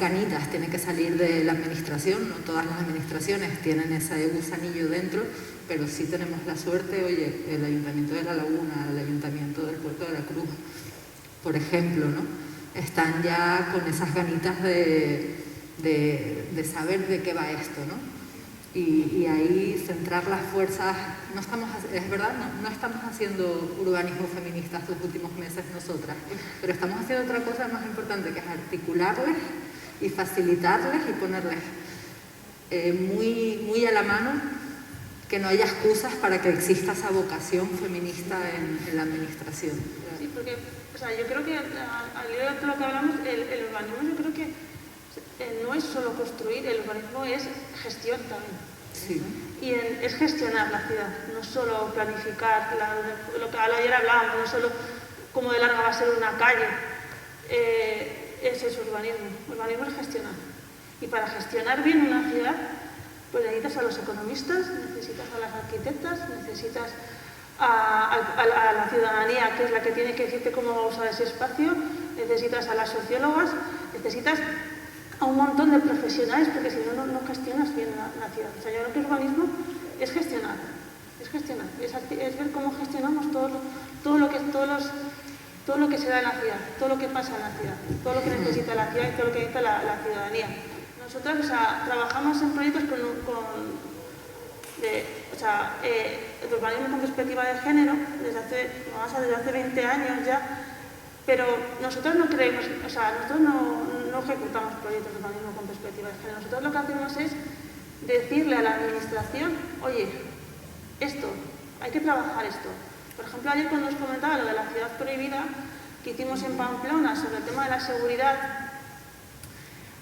ganitas tienen que salir de la administración. No todas las administraciones tienen ese gusanillo dentro, pero sí tenemos la suerte, oye, el Ayuntamiento de La Laguna, el Ayuntamiento del Puerto de la Cruz, por ejemplo, ¿no? Están ya con esas ganitas de saber de qué va esto, ¿no? Y ahí centrar las fuerzas. No estamos, es verdad, no estamos haciendo urbanismo feminista estos últimos meses nosotras, pero estamos haciendo otra cosa más importante, que es articularles y facilitarles y ponerles muy a la mano que no haya excusas para que exista esa vocación feminista en la administración. Sí, porque o sea, yo creo que al hilo de todo lo que hablamos, el urbanismo yo creo que no es solo construir, el urbanismo es gestión también. Sí. Y es gestionar la ciudad, no solo planificar, lo que ayer hablábamos, no solo cómo de larga va a ser una calle, ese es urbanismo. Urbanismo es gestionar. Y para gestionar bien una ciudad, pues necesitas a los economistas, necesitas a las arquitectas, necesitas a la ciudadanía, que es la que tiene que decirte cómo va a usar ese espacio, necesitas a las sociólogas, necesitas a un montón de profesionales, porque si no, no gestionas bien la ciudad. O sea, yo creo que el urbanismo es gestionar, es ver cómo gestionamos todo lo que se da en la ciudad, todo lo que pasa en la ciudad, todo lo que necesita la ciudad y todo lo que necesita la ciudadanía. Nosotros, o sea, trabajamos en proyectos el urbanismo con perspectiva de género desde hace 20 años ya, pero nosotros no creemos, o sea, nosotros no ejecutamos proyectos de urbanismo con perspectiva de género. Nosotros lo que hacemos es decirle a la administración, oye, hay que trabajar esto. Por ejemplo, ayer cuando os comentaba lo de la ciudad prohibida que hicimos en Pamplona sobre el tema de la seguridad,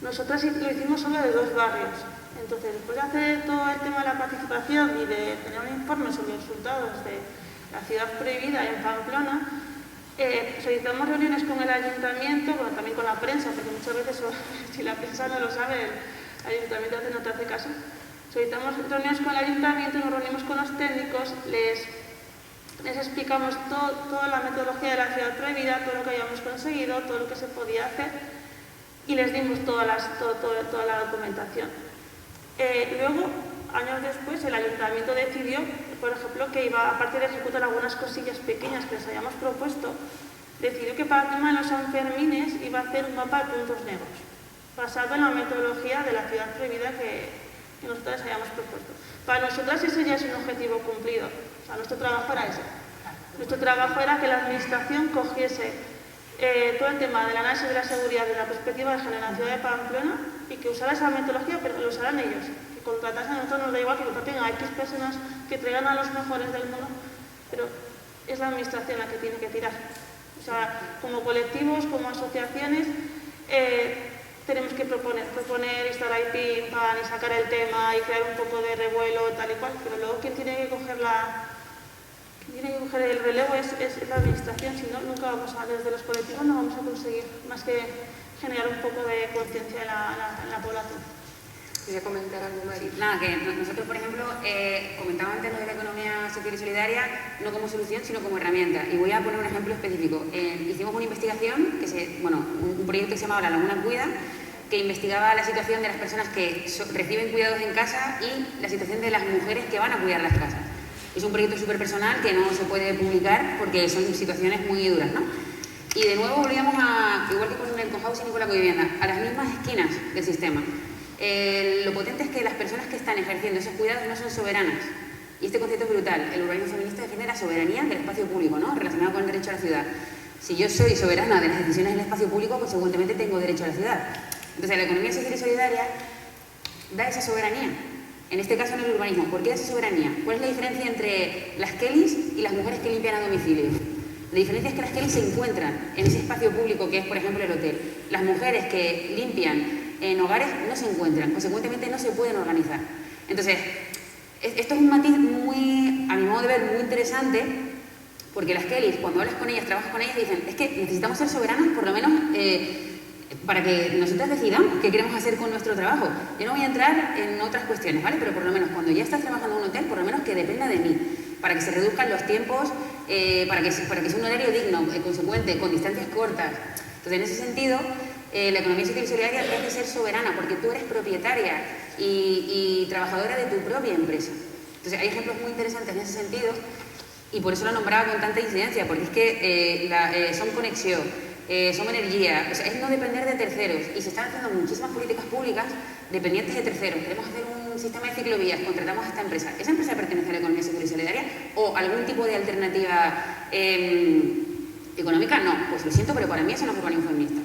nosotras lo hicimos solo de 2 barrios. Entonces, después de hacer todo el tema de la participación y de tener un informe sobre los resultados de la ciudad prohibida en Pamplona, solicitamos reuniones con el ayuntamiento, bueno, también con la prensa, porque muchas veces, si la prensa no lo sabe, el ayuntamiento no te hace caso. Solicitamos reuniones con el ayuntamiento, nos reunimos con los técnicos, les explicamos toda la metodología de la ciudad prohibida, todo lo que habíamos conseguido, todo lo que se podía hacer, y les dimos toda la documentación. Luego, años después, el ayuntamiento decidió, por ejemplo, que iba, aparte de ejecutar algunas cosillas pequeñas que les habíamos propuesto, decidió que para el tema de los Sanfermines iba a hacer un mapa de puntos negros, basado en la metodología de la ciudad prohibida que nosotros habíamos propuesto. Para nosotras ese ya es un objetivo cumplido. O sea, nuestro trabajo era ese. Nuestro trabajo era que la administración cogiese todo el tema del análisis de la seguridad desde la perspectiva de género en la ciudad de Pamplona y que usara esa metodología, pero lo usaran ellos. Que contratasen, a nosotros nos da igual que contraten a X personas que traigan a los mejores del mundo, pero es la administración la que tiene que tirar. O sea, como colectivos, como asociaciones, tenemos que proponer, estar ahí pim, pam, y sacar el tema y crear un poco de revuelo, tal y cual, pero luego quien tiene que coger el relevo es la administración, si no, nunca desde los colectivos no vamos a conseguir más que generar un poco de conciencia en la población. ¿Quería comentar algo, Mari? Nada, que nosotros, por ejemplo, comentaba antes lo de la economía social y solidaria, no como solución, sino como herramienta. Y voy a poner un ejemplo específico. Hicimos una investigación, un proyecto que se llamaba La Laguna Cuida, que investigaba la situación de las personas que reciben cuidados en casa y la situación de las mujeres que van a cuidar las casas. Es un proyecto súper personal que no se puede publicar porque son situaciones muy duras, ¿no? Y de nuevo volvíamos igual que con el cohousing y con la covivienda, a las mismas esquinas del sistema. Lo potente es que las personas que están ejerciendo esos cuidados no son soberanas. Y este concepto es brutal. El urbanismo feminista defiende la soberanía del espacio público, ¿no? Relacionado con el derecho a la ciudad. Si yo soy soberana de las decisiones del espacio público, consecuentemente tengo derecho a la ciudad. Entonces, la economía social y solidaria da esa soberanía. En este caso, en el urbanismo. ¿Por qué da esa soberanía? ¿Cuál es la diferencia entre las Kellys y las mujeres que limpian a domicilio? La diferencia es que las Kellys se encuentran en ese espacio público que es, por ejemplo, el hotel. Las mujeres que limpian en hogares no se encuentran, consecuentemente no se pueden organizar. Entonces, esto es un matiz muy, a mi modo de ver, muy interesante, porque las Kellys, cuando hablas con ellas, trabajas con ellas, dicen, es que necesitamos ser soberanas, por lo menos, para que nosotras decidamos qué queremos hacer con nuestro trabajo. Yo no voy a entrar en otras cuestiones, ¿vale? Pero por lo menos cuando ya estás trabajando en un hotel, por lo menos que dependa de mí, para que se reduzcan los tiempos, para que sea un horario digno, consecuente, con distancias cortas. Entonces, en ese sentido, la economía social y solidaria tiene que ser soberana, porque tú eres propietaria y trabajadora de tu propia empresa. Entonces, hay ejemplos muy interesantes en ese sentido, y por eso lo nombraba con tanta incidencia, porque es que son conexión, son energía, o sea, es no depender de terceros, y se están haciendo muchísimas políticas públicas dependientes de terceros. Queremos hacer un sistema de ciclovías, contratamos a esta empresa. ¿Esa empresa pertenece a la economía social y solidaria? ¿O algún tipo de alternativa económica? No, pues lo siento, pero para mí eso no es urbanismo feminista.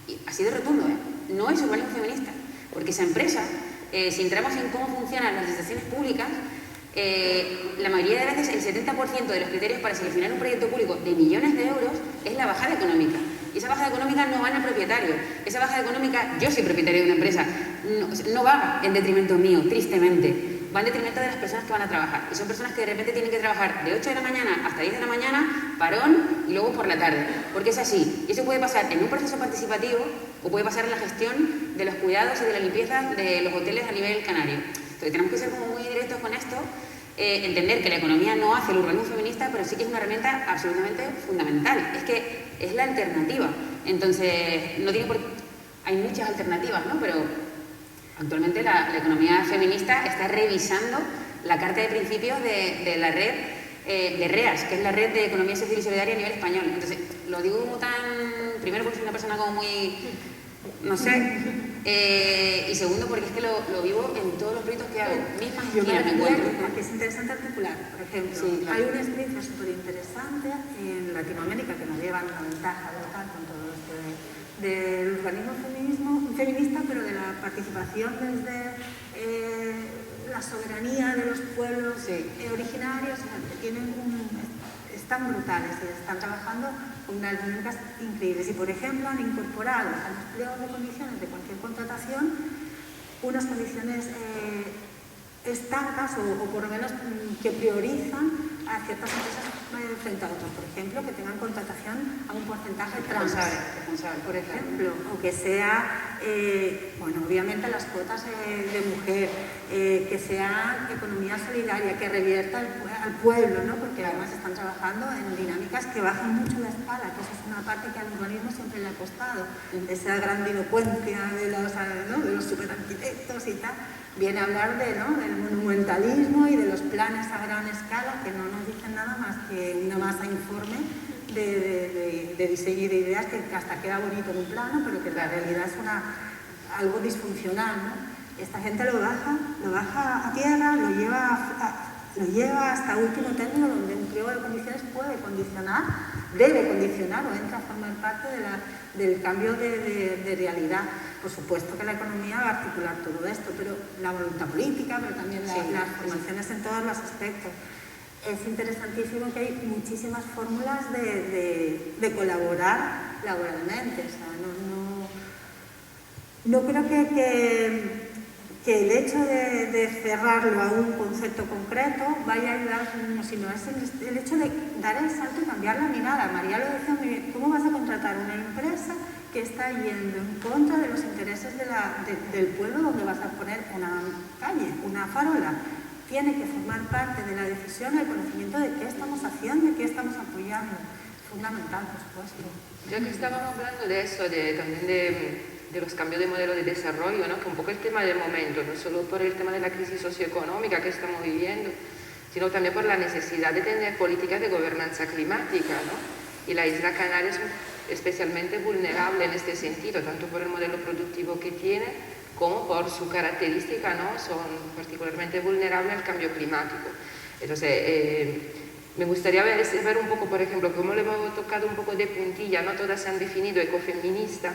Y así de rotundo, no es urbanismo feminista, porque esa empresa, si entramos en cómo funcionan las licitaciones públicas, la mayoría de veces el 70% de los criterios para seleccionar un proyecto público de millones de euros es la bajada económica. Y esa bajada económica no va en el propietario. Esa bajada económica, yo soy propietario de una empresa, no va en detrimento mío, tristemente. Va en detrimento de las personas que van a trabajar. Y son personas que de repente tienen que trabajar de 8 de la mañana hasta 10 de la mañana, parón, y luego por la tarde. Porque es así. Y eso puede pasar en un proceso participativo o puede pasar en la gestión de los cuidados y de la limpieza de los hoteles a nivel canario. Entonces tenemos que ser como muy directos con esto, entender que la economía no hace el urbanismo feminista, pero sí que es una herramienta absolutamente fundamental. Es que es la alternativa. Entonces, no tiene por qué... Hay muchas alternativas, ¿no? Pero actualmente la economía feminista está revisando la carta de principios de la red de REAS, que es la red de economía social y solidaria a nivel español. Entonces, lo digo como tan... Primero porque soy una persona como muy... no sé... y segundo porque es que lo vivo en todos los proyectos que hago. Mismas esquinas me encuentro. Que es interesante articular. Por ejemplo, sí, claro. Hay una experiencia súper interesante en Latinoamérica que nos lleva una ventaja brutal con todo esto del urbanismo feminista, pero de la participación desde la soberanía de los pueblos originarios, que están brutales y están trabajando con unas dinámicas increíbles. Y, por ejemplo, han incorporado a los pliegos de condiciones de cualquier contratación unas condiciones estancas o por lo menos que priorizan a ciertas empresas frente a otras. Por ejemplo, que tengan contratación a un porcentaje responsable, por ejemplo, o que sea, obviamente las cuotas de mujer, que sea economía solidaria, que revierta al pueblo, ¿no? Porque además están trabajando en dinámicas que bajan mucho la escala, que eso es una parte que al urbanismo siempre le ha costado, esa grandilocuencia de los superarquitectos y tal. Viene a hablar del monumentalismo y de los planes a gran escala, que no nos dicen nada más que una masa informe de diseño y de ideas que hasta queda bonito en un plano, pero que en la realidad es algo disfuncional, ¿no? Esta gente lo baja a tierra, lo lleva hasta último término, donde un pliego de condiciones puede condicionar, debe condicionar o entra a formar parte del cambio de realidad. Por supuesto que la economía va a articular todo esto, pero la voluntad política, pero también las formaciones en todos los aspectos. es interesantísimo que hay muchísimas fórmulas de colaborar laboralmente. O sea, no creo que el hecho de cerrarlo a un concepto concreto vaya a ayudar, sino es el hecho de dar el salto y cambiar la mirada. María lo decía muy bien, ¿cómo vas a contratar una empresa que está yendo en contra de los intereses del pueblo donde vas a poner una calle, una farola? Tiene que formar parte de la decisión el conocimiento de qué estamos haciendo y qué estamos apoyando. Es fundamental, por supuesto. Ya que estábamos hablando de eso, también de los cambios de modelo de desarrollo, ¿no? Que un poco el tema del momento, no solo por el tema de la crisis socioeconómica que estamos viviendo, sino también por la necesidad de tener políticas de gobernanza climática, ¿no? Y la isla Canaria es especialmente vulnerable en este sentido, tanto por el modelo productivo que tiene, como por su característica, ¿no? Son particularmente vulnerables al cambio climático. Entonces, me gustaría ver un poco, por ejemplo, cómo le hemos tocado un poco de puntilla, ¿no? Todas se han definido ecofeminista.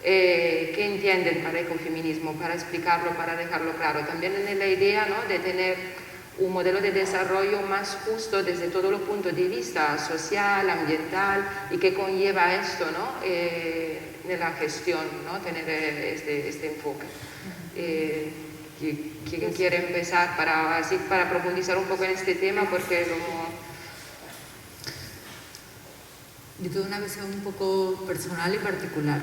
¿Qué entienden para ecofeminismo? Para explicarlo, para dejarlo claro. También en la idea, ¿no? De tener un modelo de desarrollo más justo desde todos los puntos de vista, social, ambiental, y qué conlleva esto, ¿no? En la gestión, ¿no? Tener este enfoque. ¿Quién quiere empezar para profundizar un poco en este tema? Porque yo tengo una visión un poco personal y particular.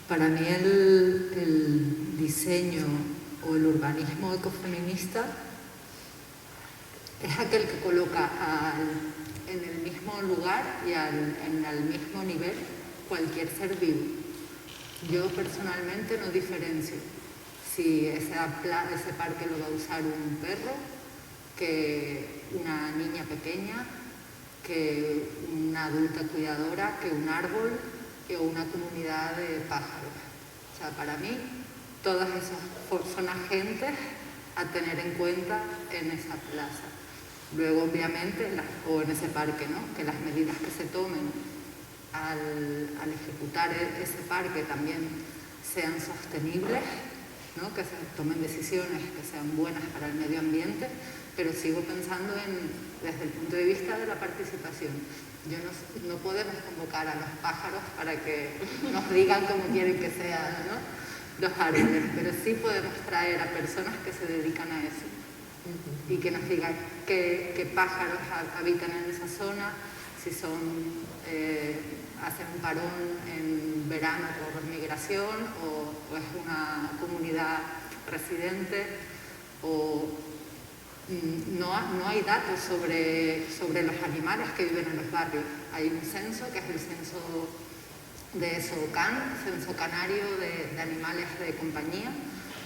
Para mí el diseño o el urbanismo ecofeminista es aquel que coloca en el mismo lugar y en el mismo nivel cualquier ser vivo. Yo personalmente no diferencio si ese parque lo va a usar un perro, que una niña pequeña, que una adulta cuidadora, que un árbol o una comunidad de pájaros. O sea, para mí, todas esas son agentes a tener en cuenta en esa plaza. Luego, obviamente, o en ese parque, ¿no? Que las medidas que se tomen al ejecutar ese parque también sean sostenibles, ¿no? Que se tomen decisiones que sean buenas para el medio ambiente, pero sigo pensando desde el punto de vista de la participación. No podemos convocar a los pájaros para que nos digan cómo quieren que sean, ¿no? Los árboles, pero sí podemos traer a personas que se dedican a eso y que nos digan qué pájaros habitan en esa zona, si hacen un parón en verano por migración o es una comunidad residente no hay datos sobre los animales que viven en los barrios. Hay un censo que es el censo de SOCAN, censo canario de animales de compañía,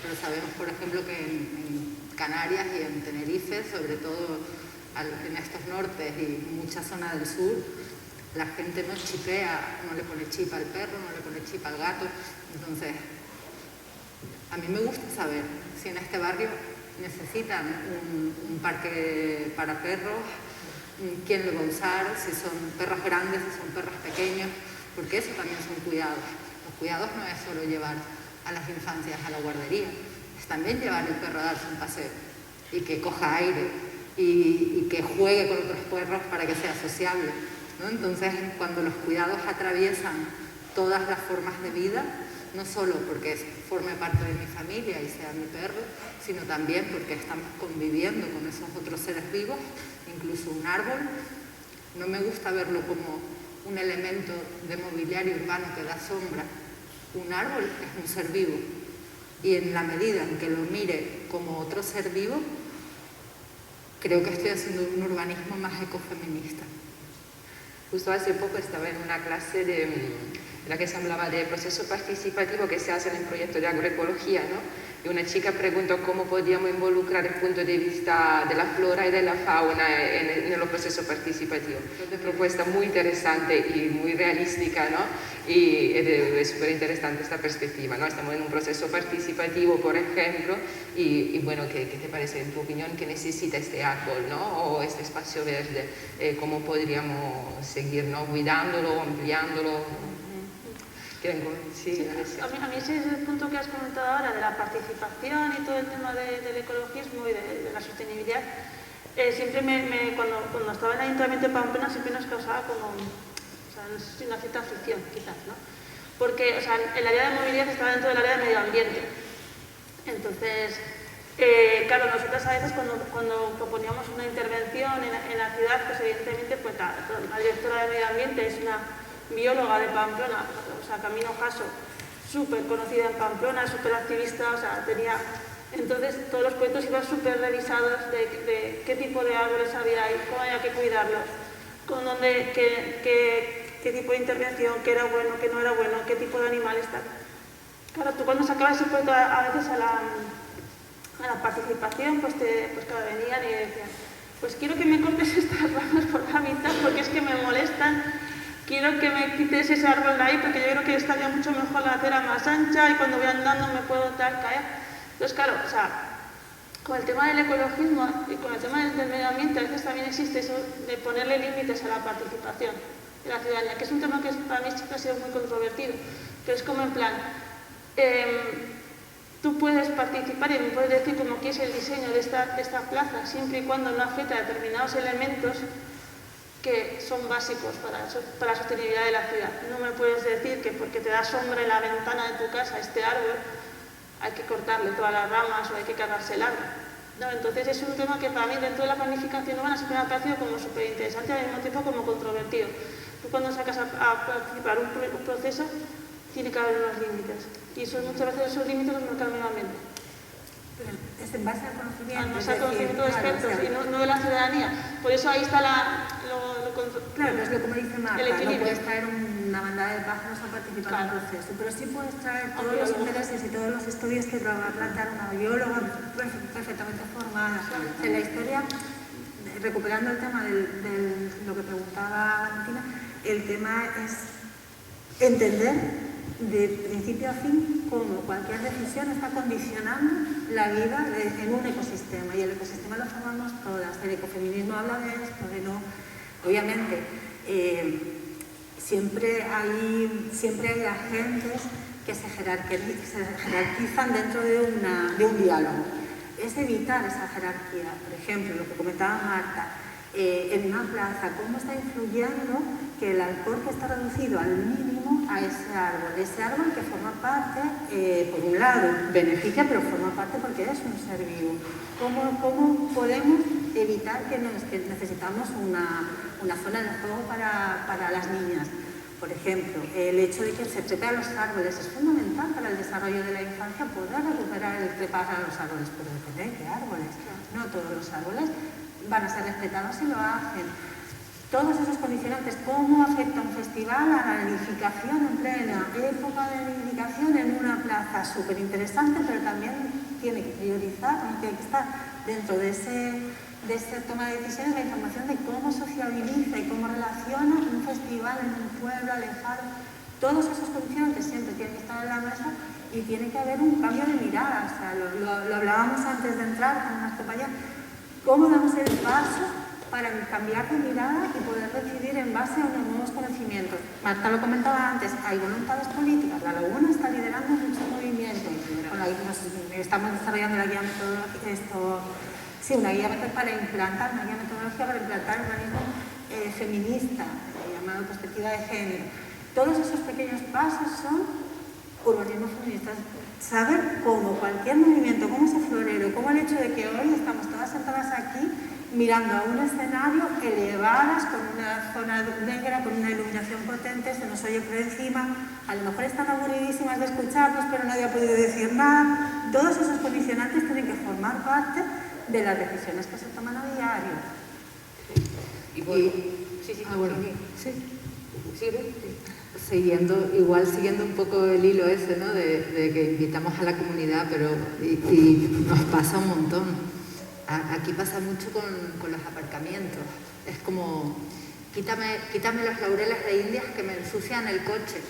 pero sabemos, por ejemplo, que en Canarias y en Tenerife, sobre todo en estos nortes y mucha zona del sur, la gente no chipea, no le pone chip al perro, no le pone chip al gato. Entonces, a mí me gusta saber si en este barrio necesitan un parque para perros, quién lo va a usar, si son perros grandes, si son perros pequeños, porque eso también son cuidados. Los cuidados no es solo llevar a las infancias a la guardería, es también llevar el perro a darse un paseo y que coja aire y que juegue con otros perros para que sea sociable, ¿no? Entonces, cuando los cuidados atraviesan todas las formas de vida, no solo porque forme parte de mi familia y sea mi perro, sino también porque estamos conviviendo con esos otros seres vivos, incluso un árbol. No me gusta verlo como un elemento de mobiliario urbano que da sombra. Un árbol es un ser vivo y en la medida en que lo mire como otro ser vivo, creo que estoy haciendo un urbanismo más ecofeminista. Justo hace poco estaba en una clase en la que se hablaba de proceso participativo que se hace en el proyecto de agroecología, ¿no? Y una chica preguntó cómo podíamos involucrar el punto de vista de la flora y de la fauna en el proceso participativo. Una propuesta muy interesante y muy realística, ¿no? Y es súper interesante esta perspectiva, ¿no? Estamos en un proceso participativo, por ejemplo, y bueno, ¿qué te parece, en tu opinión, que necesita este árbol, ¿no? O este espacio verde? ¿Cómo podríamos seguir, ¿no? Cuidándolo, ampliándolo? Sí, a mí ese es el punto que has comentado ahora de la participación y todo el tema del ecologismo y de la sostenibilidad. siempre cuando estaba en el Ayuntamiento de Pamplona siempre nos causaba como, o sea, no sé si una cierta fricción, quizás, ¿no? Porque, o sea, el área de movilidad estaba dentro del área de medio ambiente. Entonces, claro, nosotros a veces cuando proponíamos una intervención en la ciudad, pues evidentemente pues, la directora de medio ambiente es una bióloga de Pamplona, o sea, Camino Jasso, súper conocida en Pamplona, súper activista, o sea, tenía... Entonces, todos los proyectos iban súper revisados de qué tipo de árboles había ahí, cómo había que cuidarlos, con dónde, qué tipo de intervención, qué era bueno, qué no era bueno, qué tipo de animales, tal. Claro, tú cuando sacabas ese proyecto a veces a la participación, pues claro, venían y decían, pues quiero que me cortes estas ramas por la mitad porque es que me molestan, quiero que me quites ese árbol de ahí porque yo creo que estaría mucho mejor la acera más ancha y cuando voy andando me puedo caer. Entonces, claro, o sea, con el tema del ecologismo y con el tema del medio ambiente a veces también existe eso de ponerle límites a la participación de la ciudadanía, que es un tema que para mí siempre ha sido muy controvertido, pero es como en plan, tú puedes participar y me puedes decir cómo quieres el diseño de esta plaza, siempre y cuando no afecte a determinados elementos que son básicos para la sostenibilidad de la ciudad. No me puedes decir que porque te da sombra en la ventana de tu casa este árbol, hay que cortarle todas las ramas o hay que cargarse el árbol. No, entonces es un tema que para mí dentro de la planificación urbana siempre me ha parecido como súper interesante y al mismo tiempo como controvertido. Tú cuando sacas a participar un proceso tiene que haber unos límites y muchas veces esos límites los marca el medio ambiente. Pero es en base al conocimiento. Además al conocimiento de expertos y no de la ciudadanía. Por eso ahí está Claro, es lo como dice Marta, no puedes traer una bandada de pájaros a participar en el proceso, pero sí puedes traer todos los intereses y todos los estudios que te va a plantear una bióloga perfectamente formada. En la historia, recuperando el tema de lo que preguntaba Valentina, el tema es entender de principio a fin cómo cualquier decisión está condicionando la vida en un ecosistema y el ecosistema lo formamos todas. El ecofeminismo habla de esto, de no... Obviamente, siempre hay agentes que se jerarquizan dentro de un diálogo. Es evitar esa jerarquía. Por ejemplo, lo que comentaba Marta, en una plaza, cómo está influyendo que el alcorque está reducido al mínimo a ese árbol que forma parte, por un lado, beneficia, pero forma parte porque es un ser vivo. ¿Cómo podemos evitar que necesitamos una zona de juego para las niñas? Por ejemplo, el hecho de que se trepe a los árboles es fundamental para el desarrollo de la infancia, poder recuperar el trepar a los árboles, pero depende de qué árboles. No todos los árboles van a ser respetados si lo hacen. Todos esos condicionantes, cómo afecta un festival a la nidificación en plena época de nidificación en una plaza súper interesante, pero también tiene que priorizar, tiene que estar dentro de esta toma de decisiones la información de cómo sociabiliza y cómo relaciona un festival en un pueblo alejado. Todos esos condicionantes siempre tienen que estar en la mesa y tiene que haber un cambio de mirada. O sea, lo hablábamos antes de entrar con unas compañeras. ¿Cómo damos el paso para cambiar de mirada y poder decidir en base a unos nuevos conocimientos? Marta lo comentaba antes, hay voluntades políticas. La Laguna está liderando muchos movimientos. Estamos desarrollando la guía metodológica, una guía para implantar, una guía metodológica para implantar urbanismo feminista, llamado perspectiva de género. Todos esos pequeños pasos son urbanismo feminista. Saber cómo cualquier movimiento, cómo ese florero, cómo el hecho de que hoy estamos todas sentadas aquí mirando a un escenario elevadas con una zona negra, con una iluminación potente, se nos oye por encima, a lo mejor están aburridísimas de escucharnos, pero nadie ha podido decir nada. Todos esos condicionantes tienen que formar parte de las decisiones que se toman a diario. Siguiendo un poco el hilo ese, ¿no? de que invitamos a la comunidad, pero y nos pasa un montón. Aquí pasa mucho con los aparcamientos. Es como, quítame los laureles de Indias que me ensucian el coche.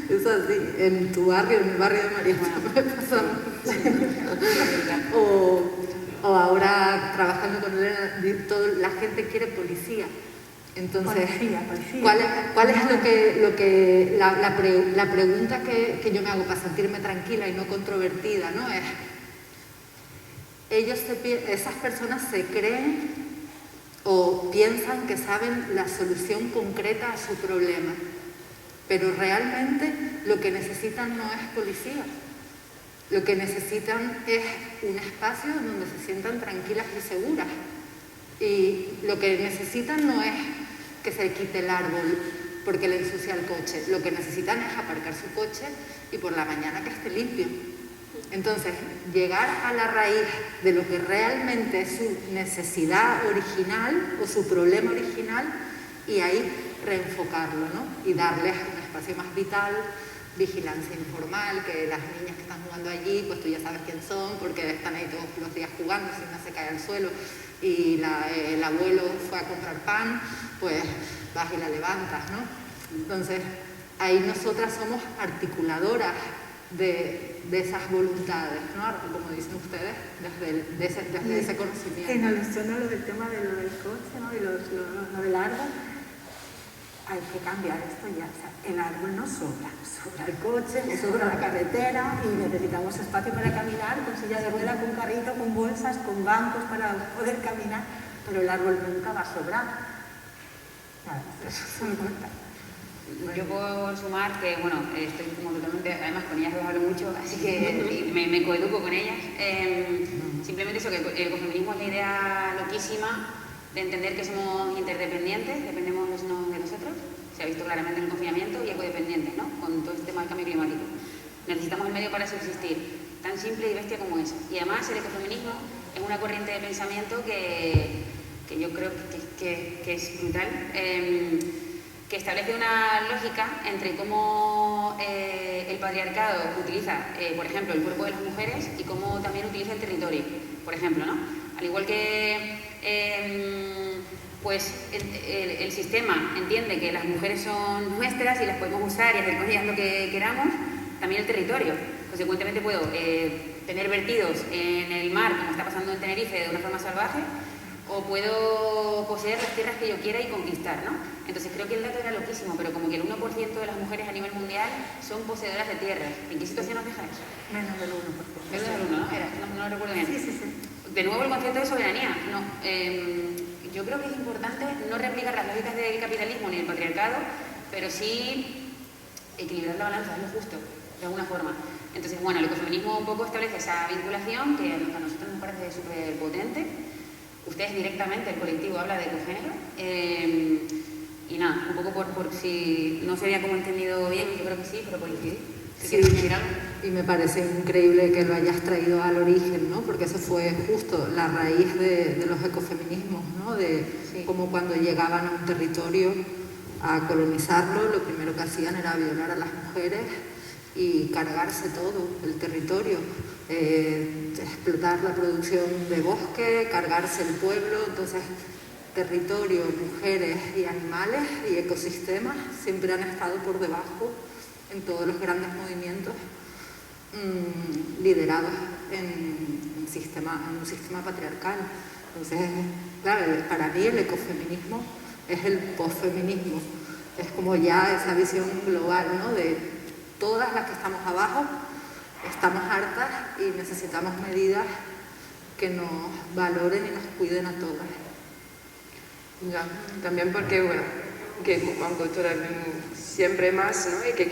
Es así, en tu barrio, en el barrio de María, me pasa mucho. O ahora trabajando con Elena, la gente quiere policía. Entonces, policía. ¿cuál es la pregunta que yo me hago para sentirme tranquila y no controvertida, ¿no? Es esas personas se creen o piensan que saben la solución concreta a su problema, pero realmente lo que necesitan no es policía. Lo que necesitan es un espacio donde se sientan tranquilas y seguras. Y lo que necesitan no es que se quite el árbol porque le ensucia el coche. Lo que necesitan es aparcar su coche y por la mañana que esté limpio. Entonces, llegar a la raíz de lo que realmente es su necesidad original o su problema original y ahí reenfocarlo, ¿no? Y darles un espacio más vital, vigilancia informal, que las niñas que están jugando allí, pues tú ya sabes quién son, porque están ahí todos los días jugando, si no se cae al suelo, y el abuelo fue a comprar pan, pues vas y la levantas, ¿no? Entonces, ahí nosotras somos articuladoras de esas voluntades, ¿no? Como dicen ustedes, desde ese conocimiento. En alusión a lo del tema de lo del coche, ¿no? Y lo del árbol, hay que cambiar esto ya. O sea, el árbol no sobra el coche, sobra la carretera y necesitamos espacio para caminar, con silla de rueda, con carrito, con bolsas, con bancos para poder caminar, pero el árbol nunca va a sobrar. Nada, eso se me cuenta. Yo puedo sumar que, bueno, estoy como totalmente, además con ellas los hablo mucho, así que me coeduco con ellas. Simplemente eso, que el ecofeminismo es la idea loquísima de entender que somos interdependientes, dependemos los unos de los otros, se ha visto claramente en el confinamiento, y ecodependientes, ¿no? Con todo este tema del cambio climático. Necesitamos el medio para subsistir, tan simple y bestia como eso. Y además el ecofeminismo es una corriente de pensamiento que yo creo que es brutal, que establece una lógica entre cómo el patriarcado utiliza, por ejemplo, el cuerpo de las mujeres y cómo también utiliza el territorio, por ejemplo, ¿no? Al igual que pues el sistema entiende que las mujeres son nuestras y las podemos usar y hacer con ellas lo que queramos, también el territorio. Consecuentemente puedo tener vertidos en el mar, como está pasando en Tenerife, de una forma salvaje, o puedo poseer las tierras que yo quiera y conquistar, ¿no? Entonces creo que el dato era loquísimo, pero como que el 1% de las mujeres a nivel mundial son poseedoras de tierras. ¿En qué situación nos deja eso? Menos del 1%. Menos del 1, ¿no? No lo recuerdo bien. Sí. De nuevo el concepto de soberanía. No, yo creo que es importante no replicar las lógicas del capitalismo ni del patriarcado, pero sí equilibrar la balanza, es lo justo, de alguna forma. Entonces, bueno, el ecofeminismo un poco establece esa vinculación que a nosotros nos parece súper potente. Ustedes directamente, el colectivo habla de ecogénero. Y nada, un poco por si no se había como entendido bien, yo creo que sí, pero por incidir. Sí, y me parece increíble que lo hayas traído al origen, ¿no? Porque eso fue justo la raíz de los ecofeminismos, ¿no? De cómo cuando llegaban a un territorio a colonizarlo, lo primero que hacían era violar a las mujeres y cargarse todo el territorio, explotar la producción de bosque, cargarse el pueblo. Entonces, territorio, mujeres y animales y ecosistemas siempre han estado por debajo en todos los grandes movimientos liderados en un sistema patriarcal. Entonces, claro, para mí el ecofeminismo es el posfeminismo, es como ya esa visión global, ¿no? De todas las que estamos abajo, estamos hartas y necesitamos medidas que nos valoren y nos cuiden a todas. Ya, también porque, bueno, que como cultura siempre más, ¿no? Y que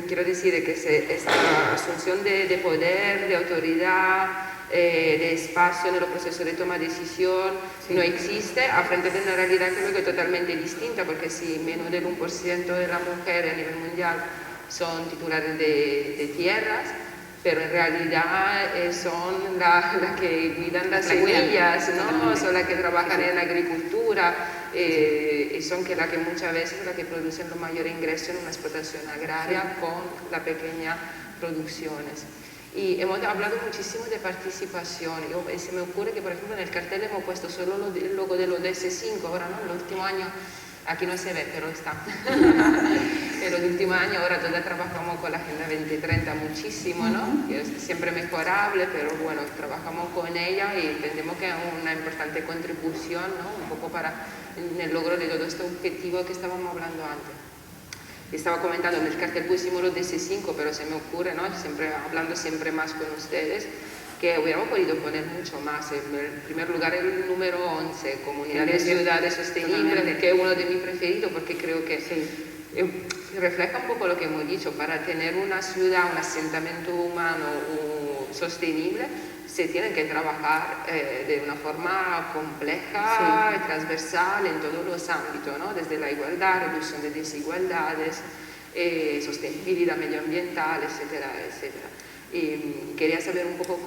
quiero decir que esta asunción de poder, de autoridad, de espacio en el proceso de toma de decisión no existe a frente de una realidad creo que totalmente distinta, porque si menos del 1% de las mujeres a nivel mundial son titulares de tierras, pero en realidad son las que cuidan las semillas, ¿no? Son las que trabajan en la agricultura y son las que muchas veces las que producen los mayores ingresos en una explotación agraria con las pequeñas producciones. Y hemos hablado muchísimo de participación. Se me ocurre que, por ejemplo, en el cartel hemos puesto solo el logo de los DS5, ahora, ¿no? El último año, aquí no se ve, pero está. En los últimos años, ahora todavía trabajamos con la Agenda 2030 muchísimo, ¿no? Que es siempre mejorable, pero bueno, trabajamos con ella y entendemos que es una importante contribución, ¿no? Un poco para el logro de todo este objetivo que estábamos hablando antes. Estaba comentando, en el cartel pusimos los DS5, pero se me ocurre, ¿no? Hablando siempre más con ustedes, que hubiéramos podido poner mucho más. En primer lugar, el número 11, Comunidades de Ciudades Sostenibles, que es uno de mis preferidos porque creo que refleja un poco lo que hemos dicho. Para tener una ciudad, un asentamiento humano sostenible, se tiene que trabajar de una forma compleja y transversal en todos los ámbitos, ¿no? Desde la igualdad, reducción de desigualdades, sostenibilidad medioambiental, etcétera, etcétera. Y quería saber un poco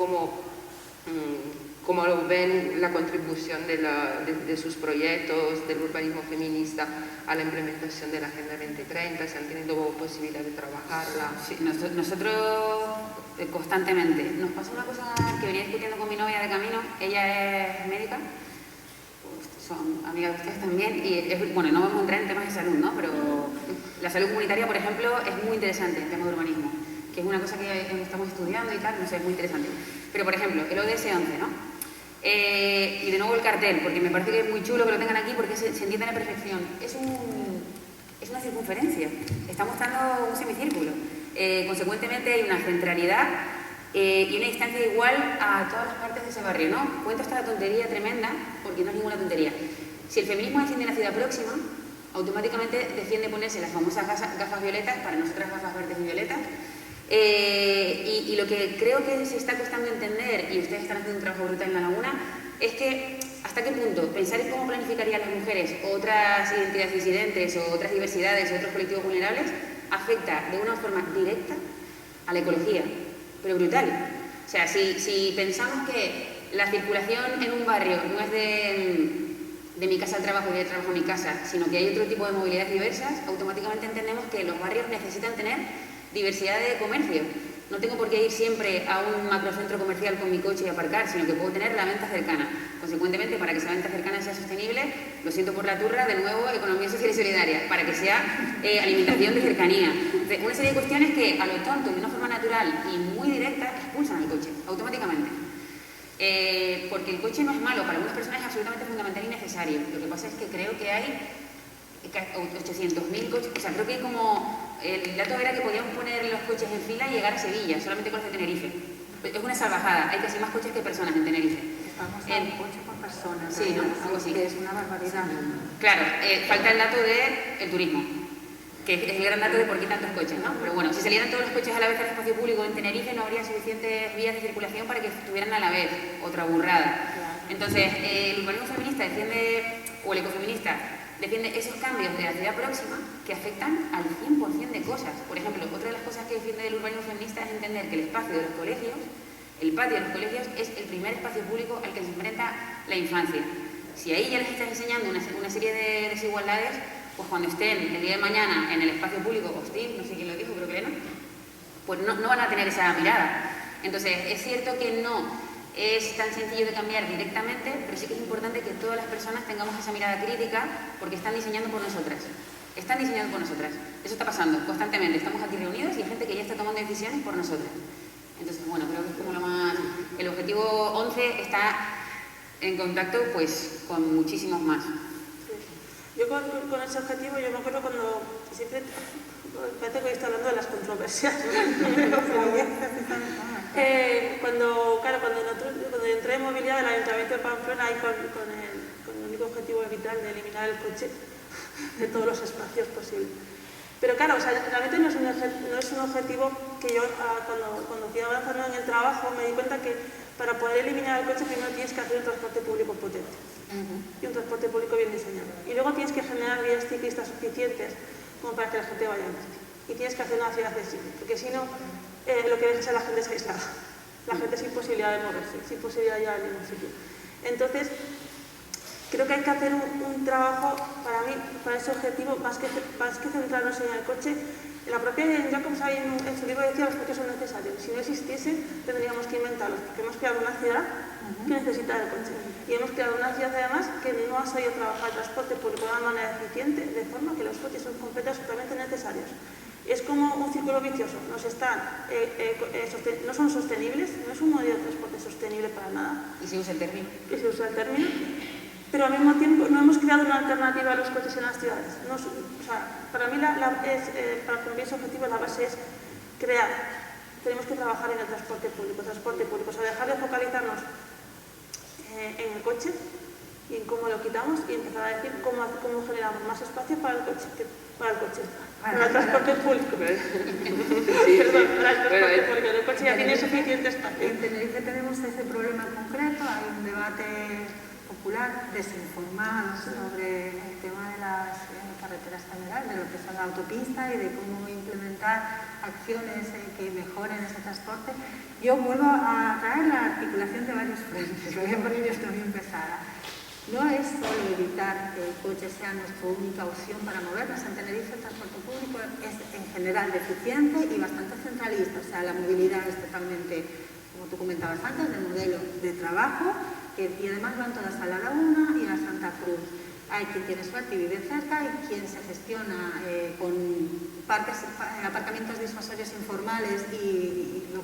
cómo lo ven la contribución de sus proyectos del urbanismo feminista a la implementación de la Agenda 2030, si han tenido posibilidad de trabajarla. Sí, nosotros constantemente. Nos pasa una cosa que venía discutiendo con mi novia de camino. Ella es médica, pues son amigas de ustedes también, y bueno, no vamos a entrar en temas de salud, ¿no? Pero la salud comunitaria, por ejemplo, es muy interesante en temas de urbanismo, que es una cosa que estamos estudiando y tal, no sé, es muy interesante. Pero, por ejemplo, el ODS 11, ¿no? Y de nuevo el cartel, porque me parece que es muy chulo que lo tengan aquí porque se entiende a la perfección. Es una circunferencia, está mostrando un semicírculo. Consecuentemente hay una centralidad y una distancia igual a todas las partes de ese barrio, ¿no? Cuento esta tontería tremenda, porque no es ninguna tontería. Si el feminismo defiende la ciudad próxima, automáticamente defiende ponerse las famosas gafas violetas, para nosotras gafas verdes y violetas. Y lo que creo que se está costando entender, y ustedes están haciendo un trabajo brutal en La Laguna, es que hasta qué punto pensar en cómo planificarían las mujeres otras identidades disidentes o otras diversidades o otros colectivos vulnerables afecta de una forma directa a la ecología, pero brutal. O sea, si pensamos que la circulación en un barrio no es de mi casa al trabajo y de trabajo a mi casa, sino que hay otro tipo de movilidades diversas, automáticamente entendemos que los barrios necesitan tener diversidad de comercio. No tengo por qué ir siempre a un macrocentro comercial con mi coche y aparcar, sino que puedo tener la venta cercana. Consecuentemente, para que esa venta cercana sea sostenible, lo siento por la turra, de nuevo, economía social y solidaria, para que sea alimentación de cercanía. Una serie de cuestiones que a lo tonto, de una forma natural y muy directa, expulsan al coche, automáticamente. Porque el coche no es malo, para algunas personas es absolutamente fundamental y necesario. Lo que pasa es que creo que hay 800.000 coches, o sea, creo que hay como... El dato era que podíamos poner los coches en fila y llegar a Sevilla, solamente con los de Tenerife. Es una salvajada, hay casi más coches que personas en Tenerife. Estamos a un coche por persona. Sí, ¿no? Algo así. Que es una barbaridad. Claro, falta el dato del turismo, que es el gran dato de por qué tantos coches, ¿no? Pero bueno, si salieran todos los coches a la vez al espacio público en Tenerife no habría suficientes vías de circulación para que estuvieran a la vez, otra burrada. Entonces, el urbanismo feminista defiende, o el ecofeminista, defiende esos cambios de la ciudad próxima que afectan al 100% de cosas. Por ejemplo, otra de las cosas que defiende el urbanismo feminista es entender que el espacio de los colegios, el patio de los colegios, es el primer espacio público al que se enfrenta la infancia. Si ahí ya les estás enseñando una serie de desigualdades, pues cuando estén el día de mañana en el espacio público hostil, no sé quién lo dijo, creo que no, pues no van a tener esa mirada. Entonces, es cierto que no es tan sencillo de cambiar directamente, pero sí que es importante que todas las personas tengamos esa mirada crítica porque están diseñando por nosotras. Están diseñando por nosotras. Eso está pasando constantemente. Estamos aquí reunidos y hay gente que ya está tomando decisiones por nosotras. Entonces, bueno, creo que es como lo más... El objetivo 11 está en contacto pues con muchísimos más. Sí. Yo con ese objetivo, yo me acuerdo cuando siempre... Parece que hoy está hablando de las controversias. Cuando entré en movilidad del Ayuntamiento de Pamplona, ahí con el único objetivo vital de eliminar el coche de todos los espacios posibles. Pero claro, o sea, realmente no es un objetivo que yo, cuando fui avanzando en el trabajo, me di cuenta que para poder eliminar el coche primero tienes que hacer un transporte público potente y un transporte público bien diseñado. Y luego tienes que generar vías ciclistas suficientes como para que la gente vaya en bici. Y tienes que hacer una ciudad accesible, porque si no, lo que dejas a la gente es aislada. La gente sin posibilidad de moverse, sin posibilidad de llegar a ningún sitio. Entonces, creo que hay que hacer un trabajo, para mí, para ese objetivo, más que centrarnos en el coche. La propia Jacobs en su libro decía los coches son necesarios. Si no existiesen, tendríamos que inventarlos, porque hemos creado una ciudad que necesita el coche. Y hemos creado una ciudad, además, que no ha sabido trabajar el transporte público de una manera eficiente, de forma que los coches son completamente necesarios. Es como un círculo vicioso. No son sostenibles, no es un modelo de transporte sostenible para nada. Y se usa el término. Pero al mismo tiempo no hemos creado una alternativa a los coches en las ciudades. Para mí, para cumplir ese objetivo, la base es crear tenemos que trabajar en el transporte público, o sea, dejar de focalizarnos en el coche y en cómo lo quitamos y empezar a decir cómo generamos más espacio para el transporte público. Sí, Perdón, para el transporte público. El coche ya tiene suficiente espacio. En Tenerife tenemos ese problema concreto, hay un debate popular desinformado sobre el tema de las carreteras generales, de lo que son la autopista y de cómo implementar acciones que mejoren ese transporte. Yo vuelvo a traer la articulación de varios frentes, voy a poner esto bien pesada. No es solo evitar que el coche sea nuestra única opción para movernos. En Tenerife el transporte público es en general deficiente y bastante centralista, o sea, la movilidad es totalmente, como tú comentabas antes, del modelo de trabajo, y además van todas a la Laguna y a Santa Cruz. Hay quien tiene suerte y vive cerca y quien se gestiona con aparcamientos disuasorios informales y lo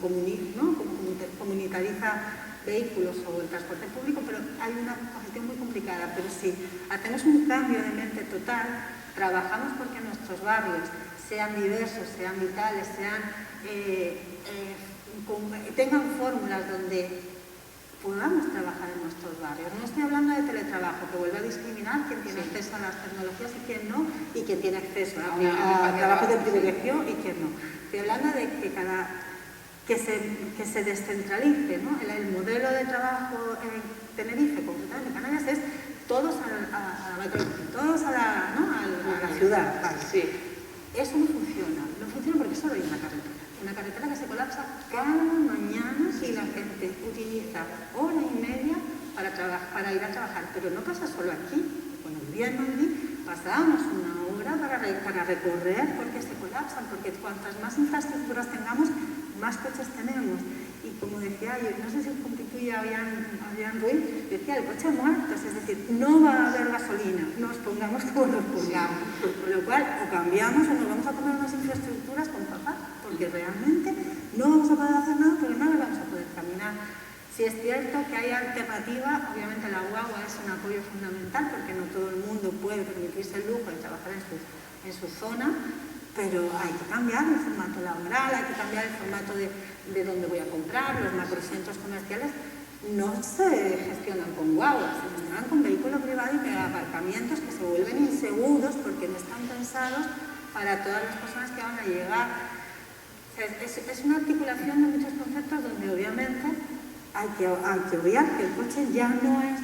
comunitariza vehículos o el transporte público, pero hay una posición muy complicada. Pero si hacemos un cambio de mente total, trabajamos porque nuestros barrios sean diversos, sean vitales, tengan fórmulas donde podamos trabajar en nuestros barrios. No estoy hablando de teletrabajo, que vuelve a discriminar quien tiene acceso a las tecnologías y quien no, y quien tiene acceso a trabajo de privilegio y quien no. Estoy hablando de que se descentralice, ¿no? El modelo de trabajo en Tenerife, concretamente en Canarias, es todos a la ciudad. Vale. Sí. Eso no funciona porque solo hay una carretera que se colapsa cada mañana y la gente utiliza hora y media para ir a trabajar, pero no pasa solo aquí. Cuando vivía en Madrid pasábamos una hora para recorrer porque se colapsan, porque cuantas más infraestructuras tengamos, más coches tenemos. Y como decía yo, no sé si junto tú y Adrián Ruiz, decía el coche muerto, es decir, no va a haber gasolina, nos pongamos como nos pongamos. Con lo cual, o cambiamos o nos vamos a poner unas infraestructuras con papá, porque realmente no vamos a poder hacer nada, pero no vamos a poder caminar. Si es cierto que hay alternativa, obviamente la guagua es un apoyo fundamental, porque no todo el mundo puede permitirse el lujo de trabajar en su zona, pero hay que cambiar el formato laboral, hay que cambiar el formato de dónde voy a comprar. Los macrocentros comerciales no se gestionan con guaguas, se gestionan con vehículo privado y aparcamientos que se vuelven inseguros porque no están pensados para todas las personas que van a llegar. O sea, es una articulación de muchos conceptos donde obviamente hay que obviar que el coche ya no es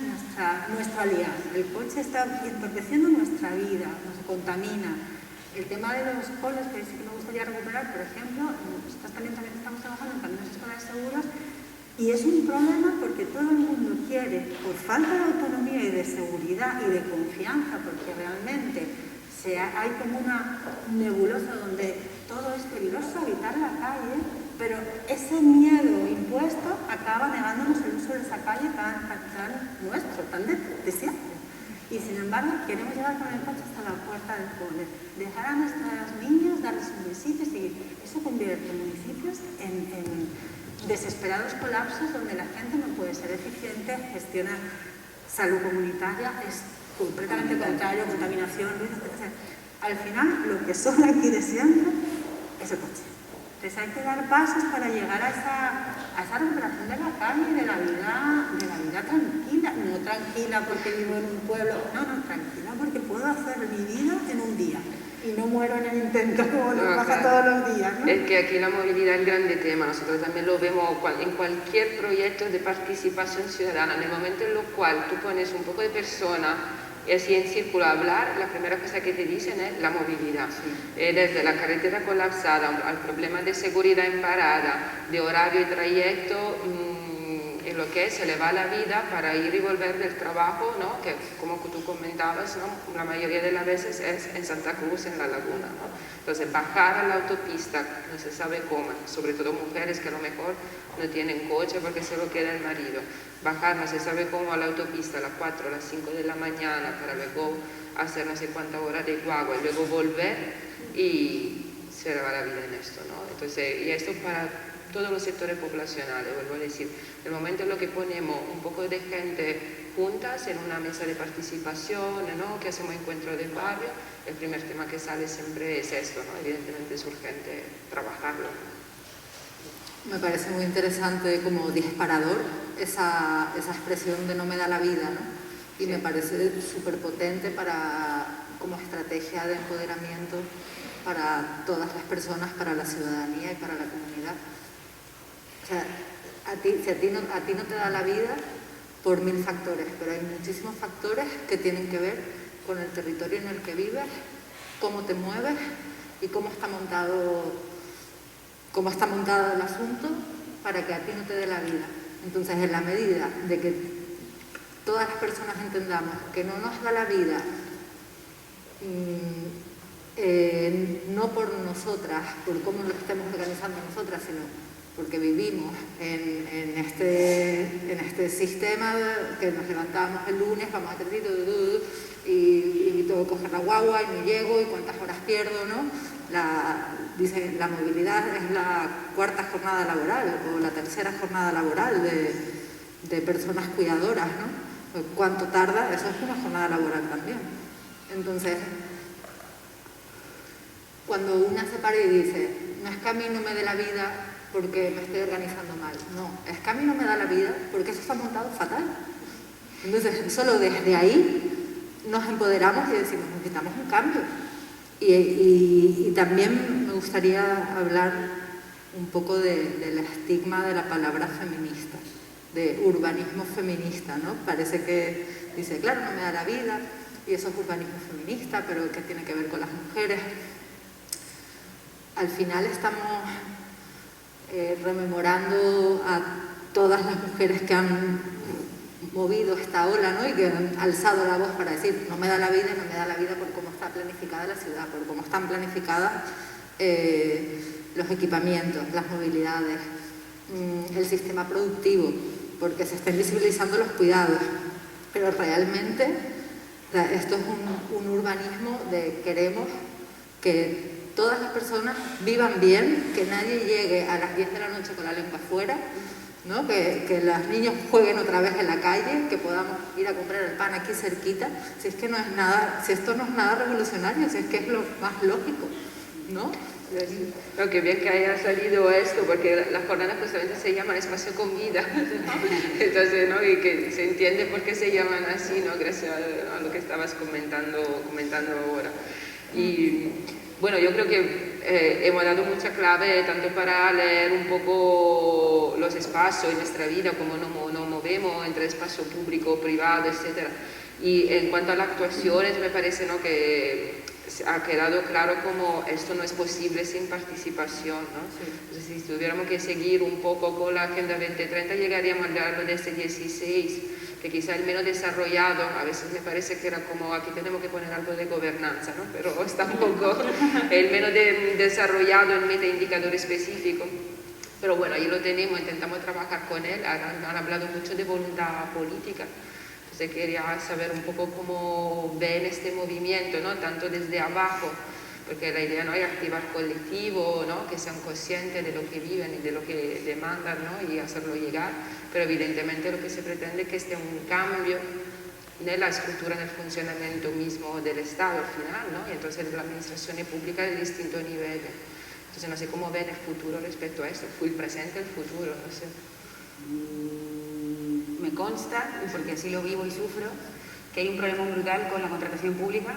nuestra aliado. El coche está entorpeciendo nuestra vida, nos contamina. El tema de los coles, que sí que me gustaría recuperar, por ejemplo, nosotros también estamos trabajando en camiones escolares seguros y es un problema porque todo el mundo quiere, por falta de autonomía y de seguridad y de confianza, porque realmente hay como una nebulosa donde todo es peligroso, evitar la calle, pero ese miedo impuesto acaba negándonos el uso de esa calle tan nuestro, tan deseable. Y sin embargo, queremos llegar con el coche hasta la puerta del cole, dejar a nuestros niños, darles un besito y seguir. Eso convierte municipios en desesperados colapsos donde la gente no puede ser eficiente, gestionar salud comunitaria, es completamente contrario, contaminación, etc. Al final, lo que sobra aquí de siempre es el coche. Entonces hay que dar pasos para llegar a esa recuperación de la calle y de la vida tranquila. No tranquila porque vivo en un pueblo, no, tranquila porque puedo hacer mi vida en un día y no muero en el intento como nos pasa todos los días, ¿no? Es que aquí la movilidad es un grande tema, nosotros también lo vemos en cualquier proyecto de participación ciudadana, en el momento en el cual tú pones un poco de persona y así en círculo a hablar, la primera cosa que te dicen es la movilidad. Desde la carretera colapsada al problema de seguridad en parada, de horario y trayecto, en lo que se le va la vida para ir y volver del trabajo, ¿no? Que como tú comentabas, ¿no? La mayoría de las veces es en Santa Cruz, en la Laguna, ¿no? Entonces bajar a la autopista, no se sabe cómo, sobre todo mujeres que a lo mejor no tienen coche porque se lo queda el marido, bajar no se sabe cómo a la autopista a las 4 o las 5 de la mañana para luego hacer no sé cuántas horas de guagua y luego volver y se le va la vida en esto, ¿no? Entonces, y esto para todos los sectores poblacionales, vuelvo a decir, en el momento en lo que ponemos un poco de gente juntas en una mesa de participación, ¿no? Que hacemos encuentros de barrio, el primer tema que sale siempre es esto, ¿no? Evidentemente es urgente trabajarlo. Me parece muy interesante como disparador esa expresión de no me da la vida, ¿no? Y me parece súper potente como estrategia de empoderamiento para todas las personas, para la ciudadanía y para la comunidad. O sea, si a ti no te da la vida por 1000 factores, pero hay muchísimos factores que tienen que ver con el territorio en el que vives, cómo te mueves y cómo está montado el asunto para que a ti no te dé la vida. Entonces, en la medida de que todas las personas entendamos que no nos da la vida, no por nosotras, por cómo lo estemos organizando nosotras, sino porque vivimos en este sistema que nos levantamos el lunes, vamos a tener y tengo que coger la guagua y no llego y cuántas horas pierdo, ¿no? Dice, la movilidad es la 4ª jornada laboral o la 3ª jornada laboral de personas cuidadoras, ¿no? ¿Cuánto tarda? Eso es una jornada laboral también. Entonces, cuando una se para y dice, no es que a mí no me dé la vida porque me estoy organizando mal, no, es que a mí no me da la vida porque eso está montado fatal. Entonces, solo desde ahí nos empoderamos y decimos, necesitamos un cambio. Y también me gustaría hablar un poco del estigma de la palabra feminista, de urbanismo feminista, ¿no? Parece que dice, claro, no me da la vida, y eso es urbanismo feminista, pero ¿qué tiene que ver con las mujeres? Al final estamos rememorando a todas las mujeres que han movido esta ola, ¿no? Y que han alzado la voz para decir, no me da la vida y no me da la vida por cómo está planificada la ciudad, por cómo están planificadas los equipamientos, las movilidades, el sistema productivo, porque se estén visibilizando los cuidados. Pero realmente esto es un urbanismo de queremos que todas las personas vivan bien, que nadie llegue a las 10 de la noche con la lengua afuera, ¿no? Que los niños jueguen otra vez en la calle, que podamos ir a comprar el pan aquí cerquita, si esto no es nada revolucionario, si es que es lo más lógico, ¿no? No, qué bien que haya salido esto, porque las jornadas justamente se llaman espacio con vida, ¿no? Entonces, ¿no? Y que se entiende por qué se llaman así, ¿no? Gracias a lo que estabas comentando ahora. Y bueno, yo creo que hemos dado mucha clave tanto para leer un poco los espacios en nuestra vida, cómo nos movemos entre espacio público, privado, etc. Y en cuanto a las actuaciones, me parece, ¿no? que ha quedado claro cómo esto no es posible sin participación, ¿no? Sí. Entonces, si tuviéramos que seguir un poco con la Agenda 2030, llegaríamos al año de este 16, que quizá el menos desarrollado, a veces me parece que era como aquí tenemos que poner algo de gobernanza, ¿no? Pero está un poco el menos desarrollado en meta indicador específico. Pero bueno, ahí lo tenemos, intentamos trabajar con él, han hablado mucho de voluntad política. Entonces quería saber un poco cómo ven este movimiento, ¿no? Tanto desde abajo, porque la idea no es activar colectivo, ¿no? Que sean conscientes de lo que viven y de lo que demandan, ¿no? Y hacerlo llegar, pero evidentemente lo que se pretende es que esté un cambio en la estructura, en el funcionamiento mismo del Estado al final, ¿no? Y entonces de la administración pública de distintos niveles. Entonces no sé cómo ven el futuro respecto a esto, el presente, el futuro, no sé. Me consta, porque así lo vivo y sufro, que hay un problema brutal con la contratación pública.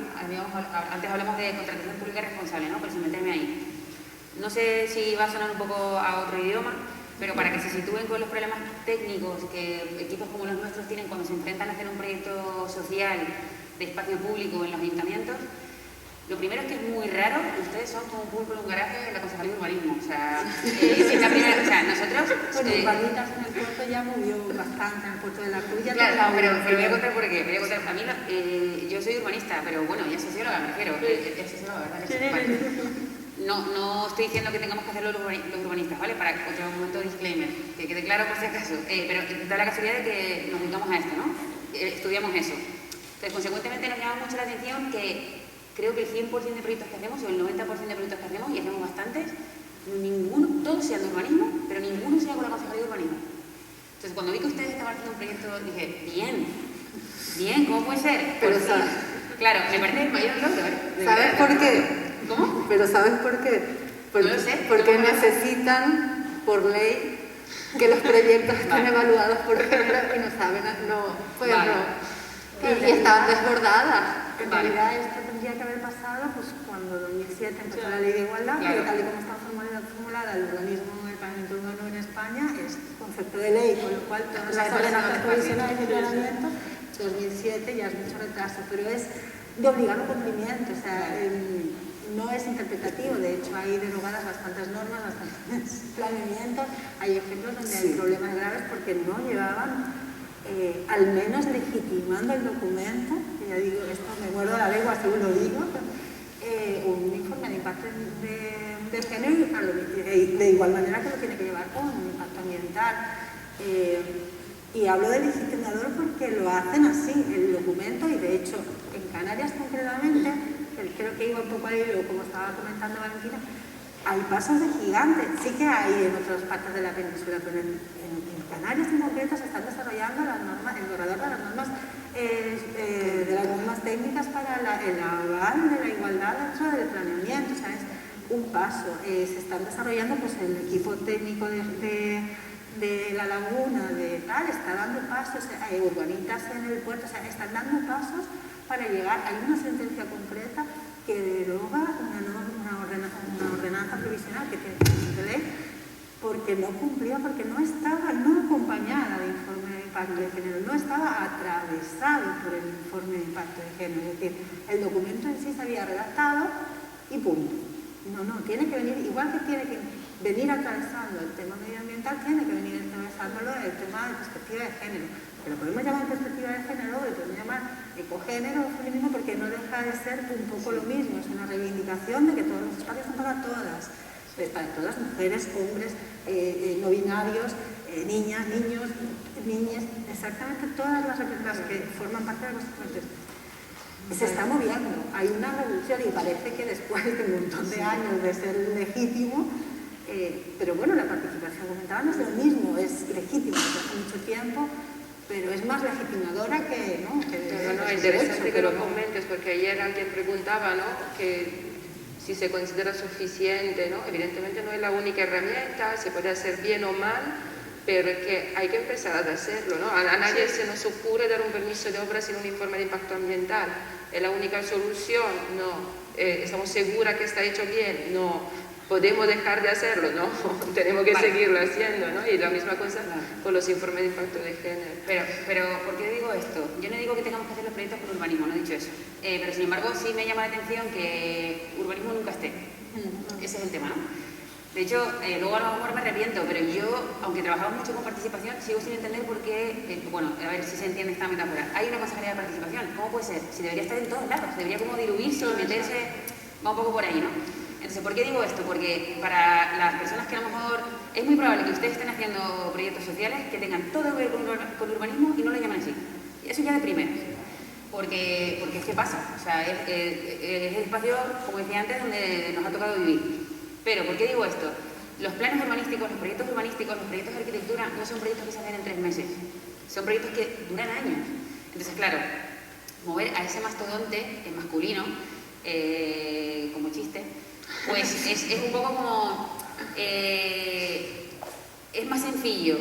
Antes hablamos de contratación pública responsable, ¿no? Por sin meterme ahí. No sé si va a sonar un poco a otro idioma, pero para que se sitúen con los problemas técnicos que equipos como los nuestros tienen cuando se enfrentan a hacer un proyecto social de espacio público en los ayuntamientos, lo primero es que es muy raro, ustedes son como un pulpo en un garaje en la Concejalía de Urbanismo. O sea, es la primera, o sea, nosotros... Bueno, Urbanitas en el puerto ya movió bastante, en el puerto de la Cruz. Claro, pero voy a contar por qué. A mí, yo soy urbanista, pero bueno, ya socióloga, me refiero. Es socióloga, ¿verdad? No estoy diciendo que tengamos que hacerlo los urbanistas, ¿vale? Para otro momento disclaimer, que quede claro por si acaso. Pero da la casualidad de que nos dedicamos a esto, ¿no? Estudiamos eso. Entonces, consecuentemente, nos llama mucho la atención que creo que el 100% de proyectos que hacemos, o el 90% de proyectos que hacemos, y hacemos bastantes, ninguno, todos sean de urbanismo, pero ninguno sea con la Concejalía de Urbanismo. Entonces, cuando vi que ustedes estaban haciendo un proyecto, dije, bien, ¿cómo puede ser? Pero claro, me parece el mayor logro, ¿eh? ¿Sabes por qué? ¿Cómo? Pero ¿sabes por qué? No lo sé. Porque necesitan por ley que los proyectos están evaluados por género y no saben, pues no. Y estaban desbordadas. En realidad esto tendría que haber pasado pues, cuando en 2007 empezó la ley de igualdad, porque tal y como está formulada el organismo del Parlamento Urbano en España es concepto de ley, con lo cual todas las ordenanzas provisionales de planeamiento 2007 ya es mucho retraso, pero es de obligado cumplimiento, o sea, no es interpretativo, de hecho hay derogadas bastantes normas, bastantes planeamientos, hay ejemplos donde hay problemas graves porque no llevaban al menos legitimando el documento, que ya digo, esto me muerdo la lengua según lo digo, un informe de impacto de género y de igual manera que lo tiene que llevar con un impacto ambiental. Y hablo de legitimador porque lo hacen así, el documento, y de hecho en Canarias concretamente, creo que iba un poco ahí, como estaba comentando Valentina, hay pasos de gigante, sí que hay en otras partes de la península, pero en Canarias en concreto se están desarrollando las normas, el borrador de las normas técnicas para el aval de la igualdad dentro del planeamiento, o sea, es un paso. Se están desarrollando, pues el equipo técnico de la laguna, de tal, está dando pasos, urbanitas en el puerto, o sea, están dando pasos para llegar. Hay una sentencia concreta que deroga una ordenanza provisional que tiene de ley porque no cumplía, porque no estaba acompañada de informe de impacto de género, no estaba atravesado por el informe de impacto de género, es decir, el documento en sí se había redactado y punto. No, tiene que venir, igual que tiene que venir atravesando el tema medioambiental, tiene que venir atravesándolo el tema de perspectiva de género. Pero podemos llamar perspectiva de género, lo podemos llamar ecogénero o feminismo, porque no deja de ser un poco lo mismo, es una reivindicación de que todos los espacios son para todas, mujeres, hombres, no binarios, niñas, niños, niñas, exactamente todas las que forman parte de los espacios. Se está moviendo, hay una revolución y parece que después de un montón de años de ser legítimo, pero bueno, la participación comentada no es lo mismo, es legítima desde hace mucho tiempo, pero es más legitimadora que... ¿no? Interesante que lo comentes, porque ayer alguien preguntaba, ¿no?, que si se considera suficiente, ¿no? Evidentemente no es la única herramienta, se puede hacer bien o mal, pero es que hay que empezar a hacerlo, ¿no? A nadie se nos ocurre dar un permiso de obra sin un informe de impacto ambiental. ¿Es la única solución? No. ¿Estamos seguras que está hecho bien? No. ¿Podemos dejar de hacerlo? No. Tenemos que seguirlo haciendo, ¿no? Y la misma cosa con los informes de impacto de género. Pero, ¿por qué digo esto? Yo no digo que tengamos que hacer los proyectos por urbanismo, no he dicho eso. Pero, sin embargo, sí me llama la atención que urbanismo nunca esté. Ese es el tema, ¿no? De hecho, luego a lo mejor me arrepiento, pero yo, aunque trabajamos mucho con participación, sigo sin entender por qué, bueno, a ver si se entiende esta metáfora. Hay una consejería de participación, ¿cómo puede ser? Si debería estar en todos lados, debería como diluirse y meterse, va un poco por ahí, ¿no? Entonces, ¿por qué digo esto? Porque para las personas que a lo mejor, es muy probable que ustedes estén haciendo proyectos sociales que tengan todo que ver con urbanismo y no lo llaman así. Eso ya de primeras. Porque es que pasa, o sea, es el espacio, como decía antes, donde nos ha tocado vivir. Pero, ¿por qué digo esto? Los planes urbanísticos, los proyectos urbanísticos, los proyectos de arquitectura no son proyectos que se hacen en 3 meses, son proyectos que duran años. Entonces, claro, mover a ese mastodonte masculino, como chiste, pues es un poco como... es más sencillo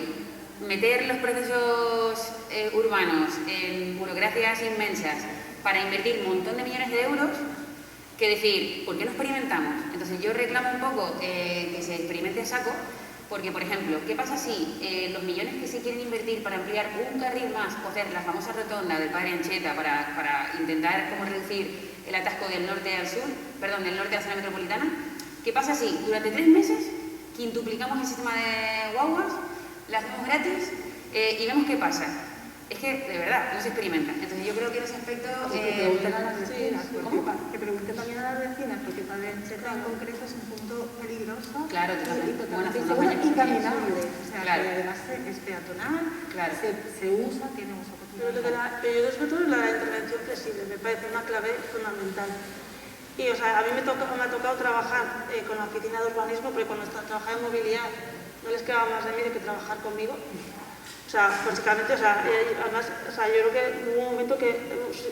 meter los procesos urbanos en burocracias inmensas para invertir un montón de millones de euros que decir, ¿por qué no experimentamos? Entonces yo reclamo un poco que se experimente a saco, porque, por ejemplo, ¿qué pasa si los millones que se quieren invertir para ampliar un carril más o hacer la famosa rotonda del Padre Anchieta para intentar como reducir el atasco del norte al sur, perdón, del norte a la zona metropolitana? ¿Qué pasa si durante 3 meses quintuplicamos el sistema de guaguas, las hacemos gratis y vemos qué pasa? Es que, de verdad, no se experimenta. Entonces yo creo que en ese aspecto... que pregunten a las vecinas, que pregunten también a las vecinas, porque Padre Anchieta en concreto es un punto peligroso, claro, y totalmente inseguro y caminable. O sea, claro, que además es peatonal, claro, se usa, tiene uso cotidiano. Pero yo sobre todo la intervención flexible, me parece una clave fundamental. Y, o sea, a mí me ha tocado trabajar con la oficina de urbanismo, porque cuando trabajaba en movilidad no les quedaba más remedio que trabajar conmigo. O sea, básicamente, o sea, además, o sea, yo creo que hubo un momento que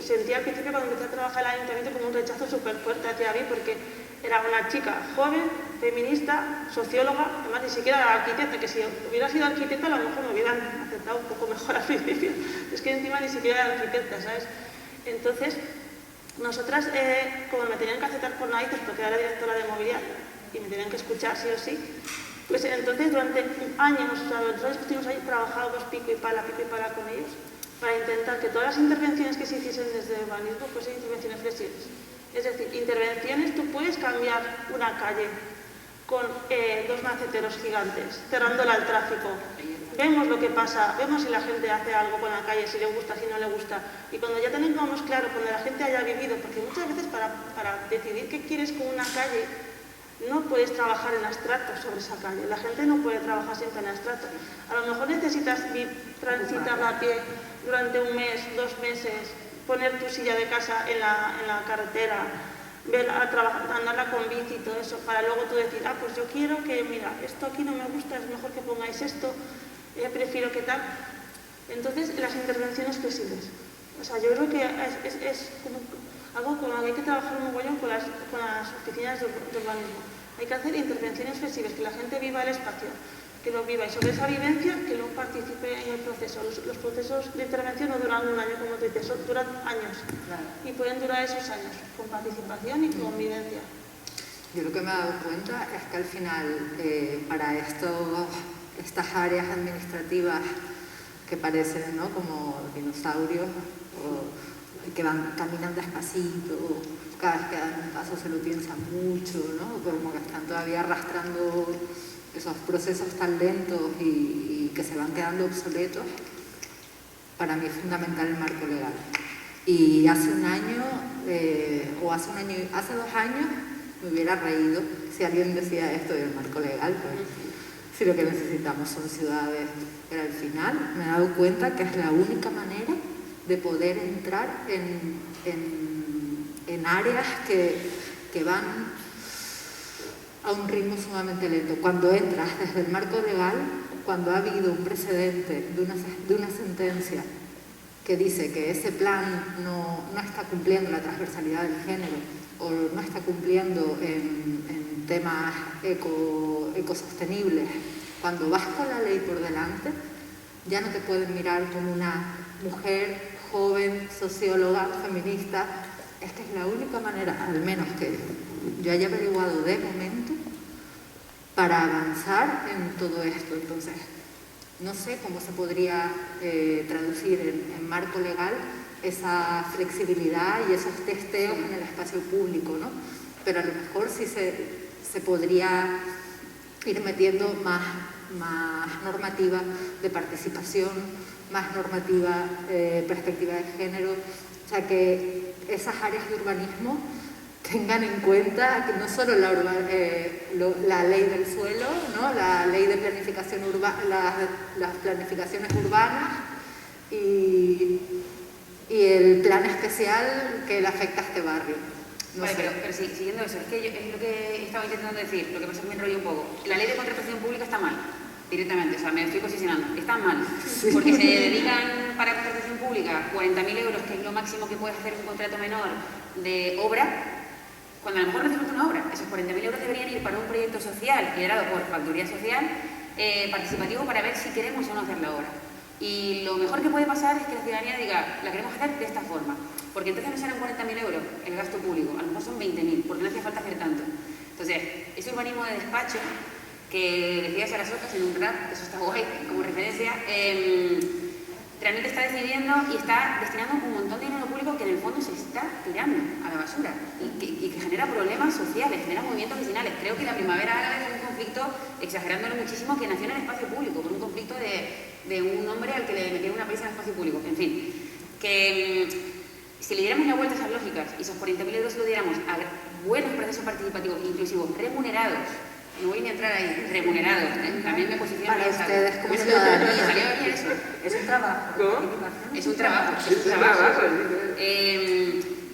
sentía al principio cuando empecé a trabajar en el ayuntamiento como un rechazo súper fuerte hacia mí porque era una chica joven, feminista, socióloga, además ni siquiera era arquitecta, que si hubiera sido arquitecta a lo mejor me hubieran aceptado un poco mejor al principio. Es que encima ni siquiera era arquitecta, ¿sabes? Entonces, nosotras, como me tenían que aceptar por narices porque era la directora de movilidad y me tenían que escuchar sí o sí, pues entonces durante años, o sea, nosotros estuvimos ahí trabajando pico y pala con ellos para intentar que todas las intervenciones que se hiciesen desde el urbanismo fuesen intervenciones flexibles. Es decir, intervenciones, tú puedes cambiar una calle con 2 maceteros gigantes, cerrándola al tráfico. Vemos lo que pasa, vemos si la gente hace algo con la calle, si le gusta, si no le gusta. Y cuando ya tengamos claro, cuando la gente haya vivido, porque muchas veces para decidir qué quieres con una calle, no puedes trabajar en abstracto sobre esa calle. La gente no puede trabajar siempre en abstracto. A lo mejor necesitas transitarla a pie durante 1 mes, 2 meses, poner tu silla de casa en la carretera, andarla con bici y todo eso, para luego tú decir, ah, pues yo quiero que, mira, esto aquí no me gusta, es mejor que pongáis esto, prefiero que tal. Entonces, las intervenciones flexibles. O sea, yo creo que es como algo con lo que hay que trabajar un mogollón con las oficinas de urbanismo. Hay que hacer intervenciones flexibles, que la gente viva el espacio, que lo viva y sobre esa vivencia que luego participe en el proceso. Los procesos de intervención no duran 1 año, como tú dices, duran años. Claro. Y pueden durar esos años, con participación y con vivencia. Yo lo que me he dado cuenta es que al final, para estas áreas administrativas que parecen, ¿no?, como dinosaurios, que caminan despacito, cada vez que dan un paso se lo piensan mucho, ¿no?, como que están todavía arrastrando esos procesos tan lentos y que se van quedando obsoletos. Para mí es fundamental el marco legal. Y hace 2 años me hubiera reído si alguien decía esto del marco legal, pues si lo que necesitamos son ciudades. Pero al final me he dado cuenta que es la única manera de poder entrar en áreas que van a un ritmo sumamente lento. Cuando entras desde el marco legal, cuando ha habido un precedente de una sentencia que dice que ese plan no está cumpliendo la transversalidad del género o no está cumpliendo en temas ecosostenibles, cuando vas con la ley por delante, ya no te pueden mirar como una mujer joven, socióloga, feminista. Es que es la única manera, al menos que yo haya averiguado de momento, para avanzar en todo esto. Entonces, no sé cómo se podría traducir en marco legal esa flexibilidad y esos testeos en el espacio público, ¿no? Pero a lo mejor sí se podría ir metiendo más normativa de participación, más normativa, perspectiva de género, o sea, que esas áreas de urbanismo tengan en cuenta que no solo la ley del suelo, ¿no?, la ley de planificación urbana, las planificaciones urbanas y el plan especial que le afecta a este barrio. No sé. Pero sí, siguiendo eso, es lo que estaba intentando decir, lo que pasa es que me enrollo un poco. La ley de contratación pública está mal, directamente, o sea, me estoy posicionando. Está mal, porque se dedican para contratación pública 40.000 euros, que es lo máximo que puedes hacer un contrato menor de obra, cuando a lo mejor no hace falta una obra. Esos 40.000 euros deberían ir para un proyecto social liderado por Factoría Social, participativo, para ver si queremos o no hacer la obra. Y lo mejor que puede pasar es que la ciudadanía diga, la queremos hacer de esta forma, porque entonces no serán 40.000 euros el gasto público, a lo mejor son 20.000, porque no hace falta hacer tanto. Entonces, ese urbanismo de despacho que decía Sara Socas en un rap, eso está guay como referencia, realmente está decidiendo y está destinando un montón de dinero público que en el fondo se está tirando a la basura y que genera problemas sociales, genera movimientos vecinales. Creo que la primavera árabe fue un conflicto, exagerándolo muchísimo, que nació en el espacio público, por un conflicto de un hombre al que le metieron una prisa en el espacio público. En fin, que si le diéramos la vuelta a esas lógicas y esos 40.000 euros lo diéramos a buenos procesos participativos, inclusivos, remunerados, no voy ni a entrar ahí, remunerados, también me posiciono para ustedes como ciudadanía. Es un trabajo. ¿No? Es un trabajo.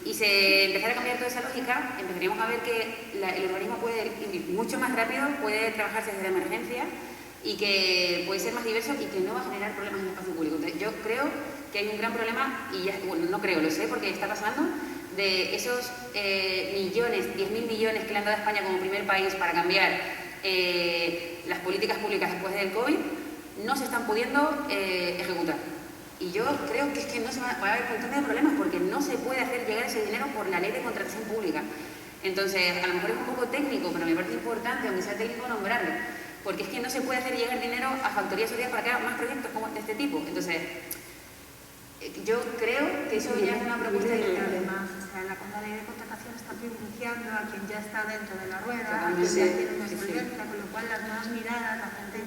Y se empezara a cambiar toda esa lógica, empezaríamos a ver que el urbanismo puede ir mucho más rápido, puede trabajarse desde la emergencia y que puede ser más diverso y que no va a generar problemas en el espacio público. Entonces, yo creo que hay un gran problema, y ya, bueno, no creo, lo sé porque está pasando, de esos millones, 10.000 millones que le han dado a España como primer país para cambiar las políticas públicas después del COVID, no se están pudiendo ejecutar. Y yo creo que es que no se va a haber un montón de problemas porque no se puede hacer llegar ese dinero por la ley de contratación pública. Entonces, a lo mejor es un poco técnico, pero me parece importante, aunque sea técnico, nombrarlo. Porque es que no se puede hacer llegar dinero a factorías sociales para que hagan más proyectos como de este tipo. Entonces, yo creo que eso ya es una propuesta de... Además, o sea, la ley de contratación está privilegiando a quien ya está dentro de la rueda, a Totalmente. quien ya tiene una experiencia, con lo cual las nuevas miradas, la gente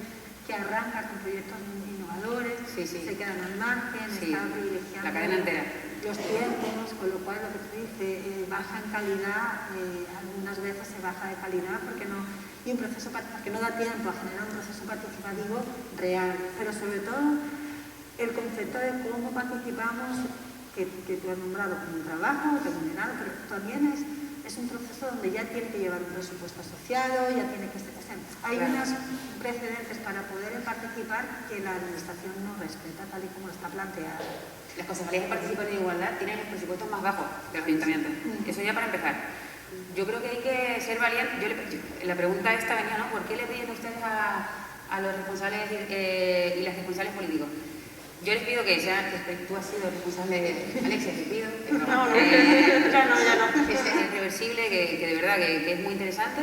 que arranca con proyectos innovadores, se quedan al margen, está privilegiando la cadena entera. los tiempos, con lo cual lo que tú dices, baja en calidad, algunas veces se baja de calidad porque no da tiempo a generar un proceso participativo real, pero sobre todo el concepto de cómo participamos, que tú has nombrado como un trabajo remunerado, pero también es un proceso donde ya tiene que llevar un presupuesto asociado, ya tiene que ser... Hay unos precedentes para poder participar que la Administración no respeta, tal y como está planteado. Las concejalías que participan en igualdad tienen los presupuestos más bajos de los ayuntamientos. Eso ya para empezar. Yo creo que hay que ser valientes. La pregunta esta venía, ¿no? ¿Por qué le piden ustedes a los responsables y las responsables políticos? Yo les pido que sean, tú has sido responsable, Alexia, te pido. No, ya no. Que sea irreversible, que de verdad que es muy interesante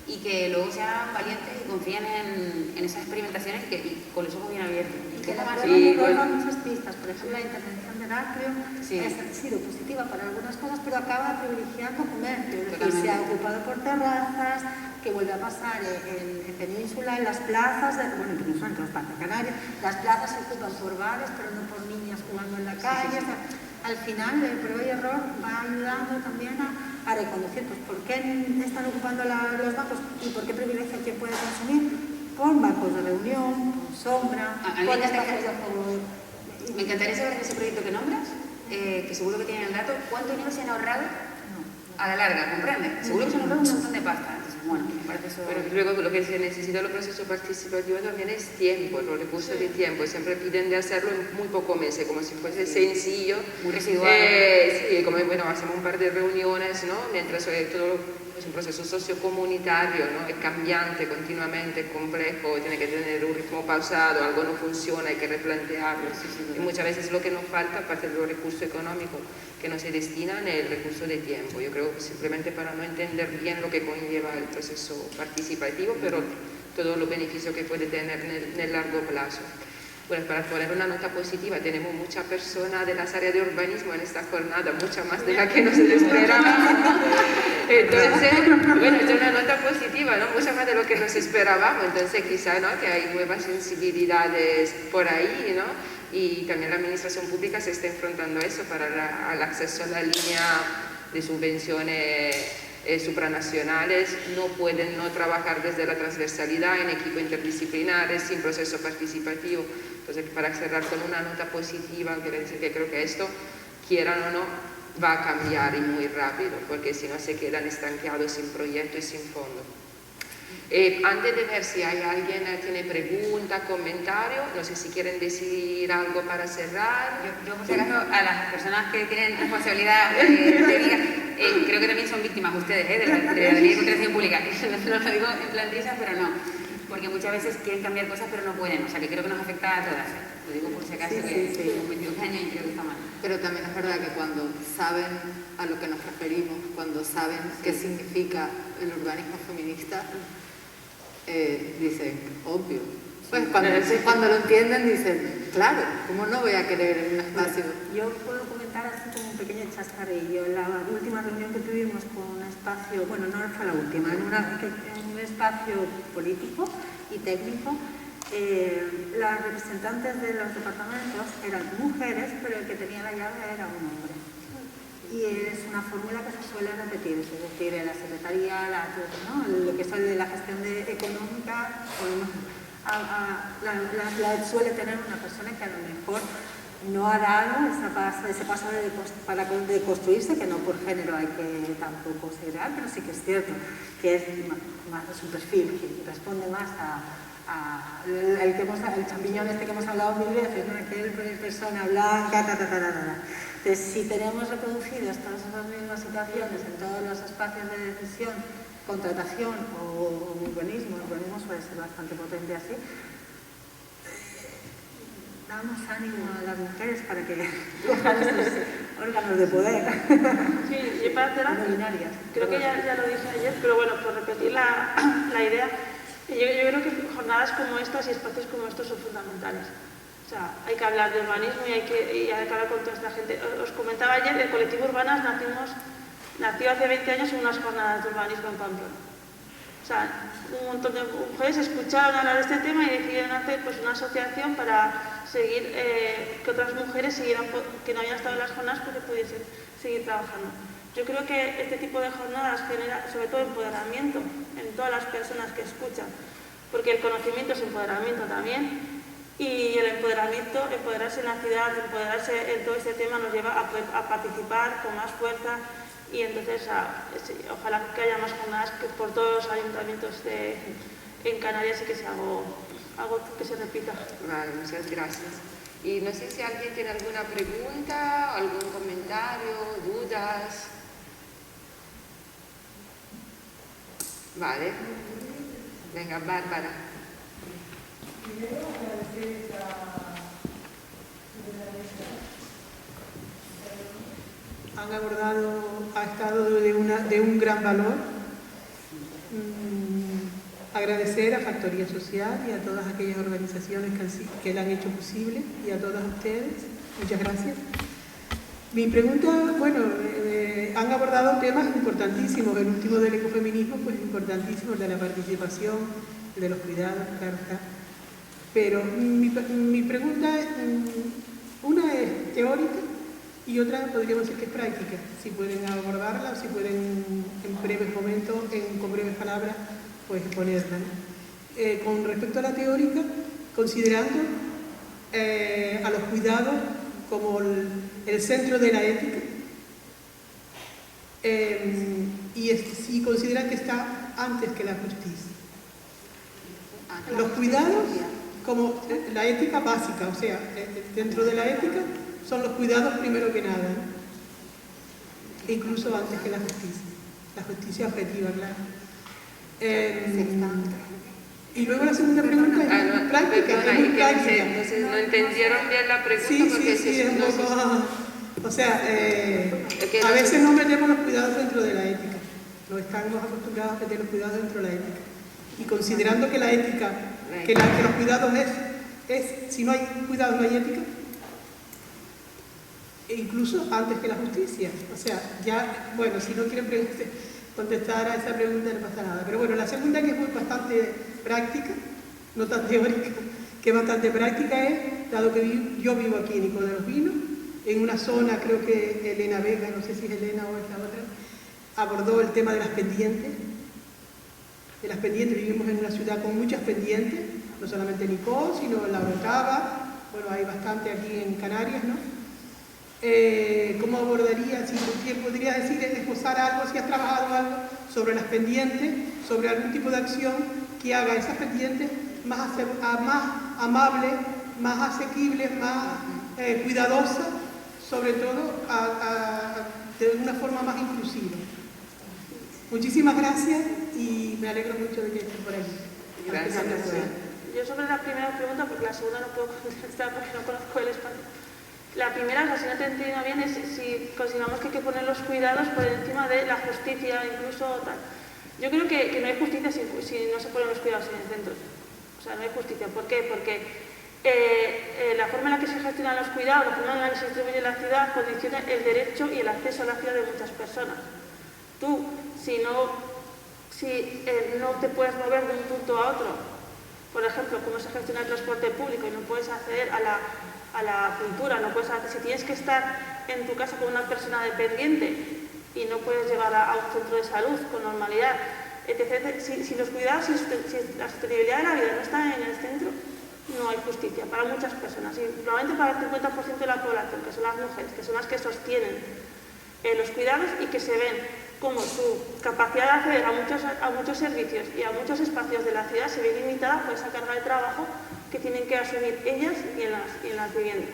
y que luego sean valientes y confíen en esas experimentaciones y con los ojos bien abiertos. Y que la prueba da muchas pistas. Por ejemplo, la intervención de Heraclio ha sido positiva para algunas cosas, pero acaba privilegiando comercio. Es decir, se ha ocupado por terrazas, que vuelve a pasar en Península, en las plazas, bueno, en Península, en todas partes de Canarias, las plazas se ocupan por bares, pero no por niñas jugando en la calle. O sea, al final, el prueba y error va ayudando también a reconocer, pues, por qué están ocupando los bancos y por qué privilegia quien puede consumir, por bancos de reunión, por sombra, por espacios de juego. Me encantaría saber en ese proyecto que nombras, que seguro que tienen el dato, ¿cuánto dinero se han ahorrado a la larga? ¿Comprende? Seguro que se han ahorrado un montón de pasta. Bueno, me parece eso... Bueno, luego lo que se necesita en el proceso participativo también es tiempo, los recursos de tiempo. Siempre piden de hacerlo en muy pocos meses, como si fuese sencillo. Muy residual. Sí, como bueno, hacemos un par de reuniones, ¿no? Mientras todo es un proceso sociocomunitario, ¿no? Es cambiante continuamente, es complejo, tiene que tener un ritmo pausado, algo no funciona, hay que replantearlo. Y muchas veces lo que nos falta, aparte de los recursos económicos que no se destinan, es el recurso de tiempo. Yo creo que simplemente para no entender bien lo que conlleva el proceso participativo, pero todos los beneficios que puede tener en el largo plazo. Bueno, para poner una nota positiva, tenemos muchas personas de las áreas de urbanismo en esta jornada, mucha más de la que nos esperábamos. Entonces, bueno, es una nota positiva, ¿no? Mucha más de lo que nos esperábamos. Entonces, quizá, ¿no? Que hay nuevas sensibilidades por ahí, ¿no? Y también la administración pública se está enfrentando a eso para el acceso a la línea de subvenciones supranacionales. No pueden no trabajar desde la transversalidad en equipos interdisciplinares, sin proceso participativo. Entonces, para cerrar con una nota positiva, quiero decir que creo que esto, quieran o no, va a cambiar y muy rápido, porque si no se quedan estanqueados sin proyecto y sin fondo. Antes de ver si hay alguien que tiene pregunta, comentario, no sé si quieren decir algo para cerrar. Yo por si acaso, a las personas que tienen responsabilidad creo que también son víctimas ustedes de la ley de contratación pública. No lo digo en plan risa, pero no, porque muchas veces quieren cambiar cosas pero no pueden, o sea que creo que nos afecta a todas. Lo digo por si acaso, que tengo 22 años y creo que está mal. Pero también es verdad que cuando saben a lo que nos referimos, cuando saben qué significa el urbanismo feminista, dicen, obvio. Pues cuando lo entienden dicen, claro, ¿cómo no voy a querer en un espacio? Yo puedo comentar así como un pequeño chascarrillo. La última reunión que tuvimos con un espacio, bueno, no fue la última, en un espacio político y técnico, las representantes de los departamentos eran mujeres, pero el que tenía la llave era un hombre. Y es una fórmula que se suele repetir, es decir, en la secretaría, ¿no? Lo que es la gestión económica, la suele tener una persona que a lo mejor no ha dado ese paso de construirse, que no por género hay que tampoco ser real, pero sí que es cierto que es un perfil que responde más a el champiñón este que hemos hablado mil veces, ¿no? Aquel persona blanca, Entonces, si tenemos reproducidas todas esas mismas situaciones en todos los espacios de decisión, contratación o urbanismo suele ser bastante potente así, damos ánimo a las mujeres para que cojan estos órganos de poder. Sí, y para cerrar, creo que ya lo dije ayer, pero bueno, por repetir la idea, yo creo que jornadas como estas y espacios como estos son fundamentales. O sea, hay que hablar de urbanismo y hay que hablar con toda esta gente. Os comentaba ayer, el colectivo Urbanas nació hace 20 años en unas jornadas de urbanismo en Pamplona. O sea, un montón de mujeres escucharon hablar de este tema y decidieron hacer pues, una asociación para seguir, que otras mujeres que no habían estado en las jornadas, porque pudiesen seguir trabajando. Yo creo que este tipo de jornadas genera sobre todo empoderamiento en todas las personas que escuchan, porque el conocimiento es empoderamiento también, y el empoderamiento, empoderarse en la ciudad, empoderarse en todo este tema nos lleva a participar con más fuerza, y entonces ojalá que haya más jornadas por todos los ayuntamientos en Canarias y que sea algo que se repita. Vale, muchas gracias. Y no sé si alguien tiene alguna pregunta, algún comentario, dudas. Vale. Venga, Bárbara. Primero, agradecer han abordado, ha estado de un gran valor. Agradecer a Factoría Social y a todas aquellas organizaciones que la han hecho posible y a todas ustedes. Muchas gracias. Mi pregunta, bueno, han abordado temas importantísimos. El último del ecofeminismo, pues importantísimo, el de la participación, el de los cuidados, claro está. Pero mi pregunta, una es teórica y otra podríamos decir que es práctica. Si pueden abordarla o si pueden en breves momentos, con breves palabras, pues ponerla. Con respecto a la teórica, considerando a los cuidados como el centro de la ética, y si consideran que está antes que la justicia. Los cuidados como la ética básica, o sea, dentro de la ética son los cuidados primero que nada, ¿no? Incluso antes que la justicia objetiva, claro. Y luego la segunda pregunta es práctica. Entonces no entendieron bien la pregunta. Sí, es un poco... O sea, a veces no metemos los cuidados dentro de la ética. No estamos acostumbrados a meter los cuidados dentro de la ética. Y considerando que la ética, que los cuidados es, si no hay cuidados no hay ética, e incluso antes que la justicia. O sea, ya, bueno, si no quieren contestar a esa pregunta no pasa nada. Pero bueno, la segunda, que es bastante práctica, no tan teórica, que es bastante práctica, es, dado que yo vivo aquí en Ico de los Vinos, en una zona, creo que Elena Vega, no sé si es Elena o es la otra, abordó el tema de las pendientes. De las pendientes, vivimos en una ciudad con muchas pendientes, no solamente en Ico, sino en La Orotava, bueno, hay bastante aquí en Canarias, ¿no? ¿Cómo abordaría, si podría decir, esbozar algo, si has trabajado algo sobre las pendientes, sobre algún tipo de acción que haga esas pendientes más amables, más asequibles, más cuidadosas, sobre todo de una forma más inclusiva? Muchísimas gracias y me alegro mucho de que estén por aquí. Gracias. Yo sobre la primera pregunta, porque la segunda no puedo contestar porque no conozco el espacio. La primera, si no te he entendido bien, es si consideramos que hay que poner los cuidados por encima de la justicia, incluso tal. Yo creo que no hay justicia si no se ponen los cuidados en el centro. O sea, no hay justicia. ¿Por qué? Porque la forma en la que se gestionan los cuidados, la forma en la que se distribuye la ciudad, condiciona el derecho y el acceso a la ciudad de muchas personas. Tú, si no te puedes mover de un punto a otro, por ejemplo, cómo se gestiona el transporte público y no puedes acceder a la cultura, no puedes acceder, si tienes que estar en tu casa con una persona dependiente y no puedes llevar a un centro de salud con normalidad, etc. Si los cuidados, si la sostenibilidad de la vida no está en el centro, no hay justicia para muchas personas, y probablemente para el 50% de la población, que son las mujeres, que son las que sostienen los cuidados y que se ven cómo su capacidad de acceder a muchos servicios y a muchos espacios de la ciudad se ve limitada por esa carga de trabajo que tienen que asumir ellas y en las viviendas.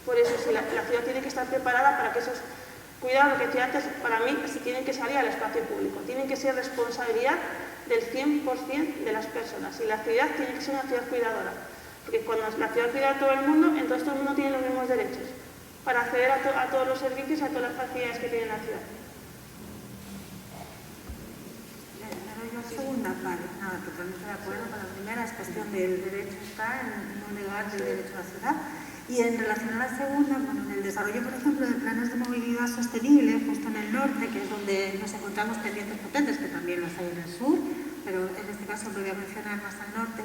Por eso, si la ciudad tiene que estar preparada para que esos cuidados, lo que decía antes, para mí, si tienen que salir al espacio público, tienen que ser responsabilidad del 100% de las personas. Y la ciudad tiene que ser una ciudad cuidadora. Porque cuando la ciudad cuida a todo el mundo, entonces todo el mundo tiene los mismos derechos para acceder a todos los servicios y a todas las facilidades que tiene la ciudad. La segunda parte, nada, totalmente de acuerdo con la primera, es cuestión del derecho está en no negar el derecho a la ciudad. Y en relación a la segunda, bueno, en el desarrollo, por ejemplo, de planes de movilidad sostenible, justo en el norte, que es donde nos encontramos pendientes potentes, que también los hay en el sur, pero en este caso lo voy a mencionar más al norte,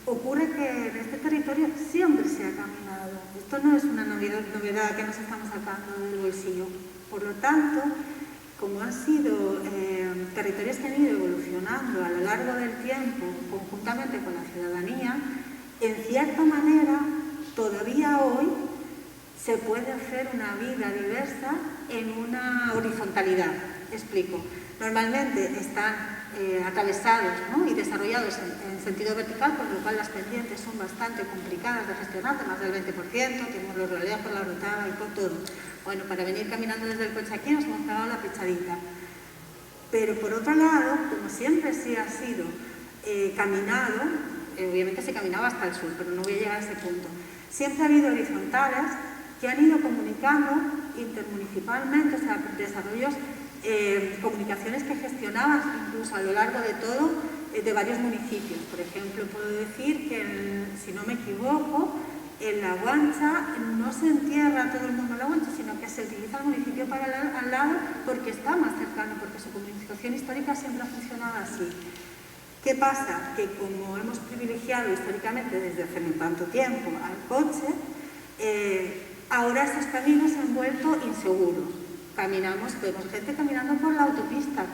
ocurre que en este territorio siempre se ha caminado. Esto no es una novedad que nos estamos sacando del bolsillo. Por lo tanto, como han sido territorios que han ido evolucionando a lo largo del tiempo, conjuntamente con la ciudadanía, en cierta manera, todavía hoy se puede hacer una vida diversa en una horizontalidad. Explico. Normalmente están atravesados, ¿no?, y desarrollados en sentido vertical, por lo cual las pendientes son bastante complicadas de gestionar, de más del 20%, tenemos los rodeos por la rutada y por todo. Bueno, para venir caminando desde el coche aquí nos hemos pegado la pechadita. Pero por otro lado, como siempre sí ha sido caminado, obviamente se caminaba hasta el sur, pero no voy a llegar a ese punto, siempre ha habido horizontales que han ido comunicando intermunicipalmente, o sea, desarrollos, comunicaciones que gestionaban incluso a lo largo de todo, de varios municipios. Por ejemplo, puedo decir que, si no me equivoco, en La Guancha no se entierra todo el mundo en La Guancha, sino que se utiliza el municipio para al lado porque está más cercano, porque su comunicación histórica siempre ha funcionado así. ¿Qué pasa? Que como hemos privilegiado históricamente desde hace no tanto tiempo al coche, ahora esos caminos se han vuelto inseguros. Vemos gente caminando por la autopista,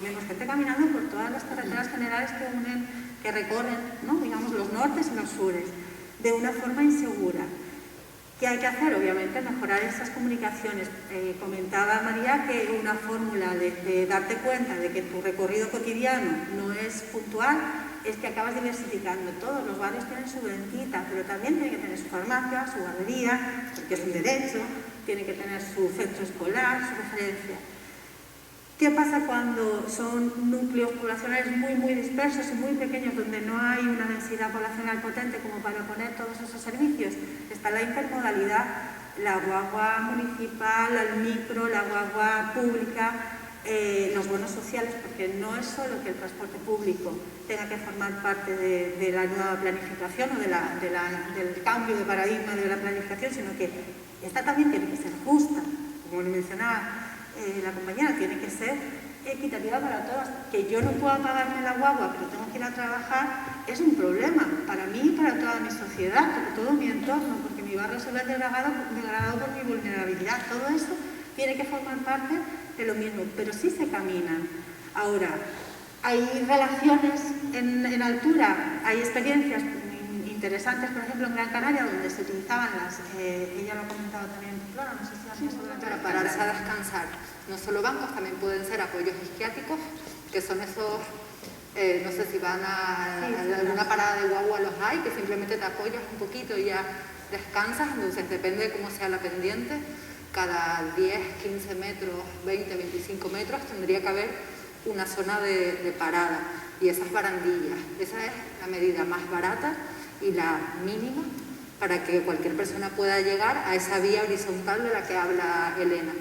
vemos gente caminando por todas las carreteras generales que recorren, ¿no?, digamos, los nortes y los sures, de una forma insegura. ¿Qué hay que hacer? Obviamente mejorar esas comunicaciones. Comentaba María que una fórmula de darte cuenta de que tu recorrido cotidiano no es puntual es que acabas diversificando. Todos los barrios tienen su ventita, pero también tienen que tener su farmacia, su guardería, porque es un derecho, tienen que tener su centro escolar, su referencia. ¿Qué pasa cuando son núcleos poblacionales muy dispersos y muy pequeños, donde no hay una densidad poblacional potente como para poner todos esos servicios? Está la intermodalidad, la guagua municipal, el micro, la guagua pública, los bonos sociales, porque no es solo que el transporte público tenga que formar parte de la nueva planificación o del cambio de paradigma de la planificación, sino que esta también tiene que ser justa, como lo mencionaba la compañera, tiene que ser equitativa para todas. Que yo no pueda pagarme la guagua, pero tengo que ir a trabajar, es un problema para mí y para toda mi sociedad, para todo mi entorno, porque mi barrio se ve degradado por mi vulnerabilidad. Todo eso tiene que formar parte de lo mismo, pero sí se caminan. Ahora, hay relaciones en altura, hay experiencias interesantes, por ejemplo, en Gran Canaria, donde se utilizaban ella lo ha comentado también, claro, no sé si para pararse a descansar. No solo bancos, también pueden ser apoyos isquiáticos, que son esos, no sé si van a alguna parada de guagua, los hay, que simplemente te apoyas un poquito y ya descansas. Entonces depende de cómo sea la pendiente, cada 10, 15 metros, 20, 25 metros tendría que haber una zona de parada, y esas barandillas, esa es la medida más barata y la mínima para que cualquier persona pueda llegar a esa vía horizontal de la que habla Elena.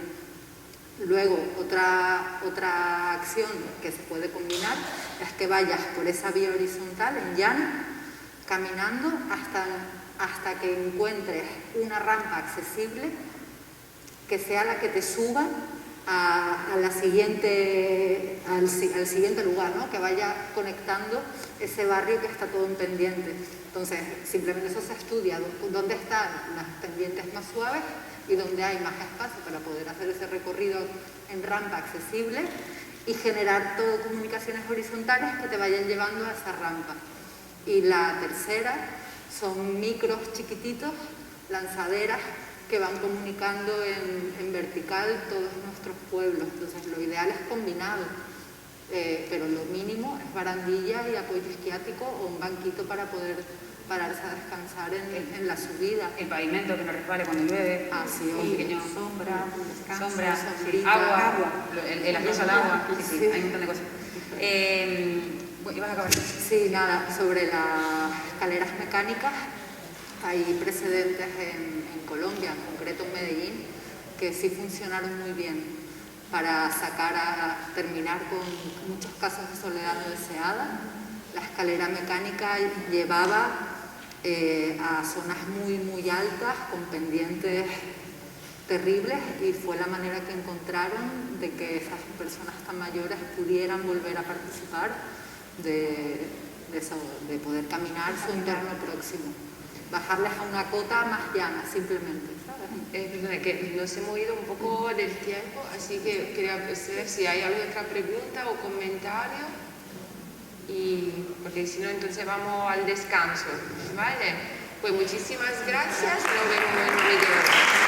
Luego, otra acción que se puede combinar es que vayas por esa vía horizontal en llano, caminando hasta que encuentres una rampa accesible que sea la que te suba al siguiente lugar, ¿no?, que vaya conectando ese barrio que está todo en pendiente. Entonces, simplemente eso se estudia, dónde están las pendientes más suaves y dónde hay más espacio para poder hacer ese recorrido en rampa accesible, y generar todo comunicaciones horizontales que te vayan llevando a esa rampa. Y la tercera son micros chiquititos, lanzaderas que van comunicando en vertical todos nuestros pueblos. Entonces lo ideal es combinado, pero lo mínimo es barandilla y apoyo esquiático o un banquito para poder pararse a descansar en la subida. El pavimento que no resbale cuando llueve, sí, un pequeño sombra, agua, el acceso al agua, sí, hay un montón de cosas. ¿Ibas a acabar? Sí, nada, sobre las escaleras mecánicas hay precedentes en Colombia, en concreto en Medellín, que sí funcionaron muy bien para terminar con muchos casos de soledad no deseada. La escalera mecánica llevaba a zonas muy altas, con pendientes terribles, y fue la manera que encontraron de que esas personas tan mayores pudieran volver a participar de poder caminar su entorno próximo. Bajarles a una cota más llana, simplemente, ¿sabes? Perdona, que nos hemos ido un poco del tiempo, así que quería saber si hay alguna otra pregunta o comentario, porque si no, entonces vamos al descanso, ¿vale? Pues muchísimas gracias, nos vemos en un video.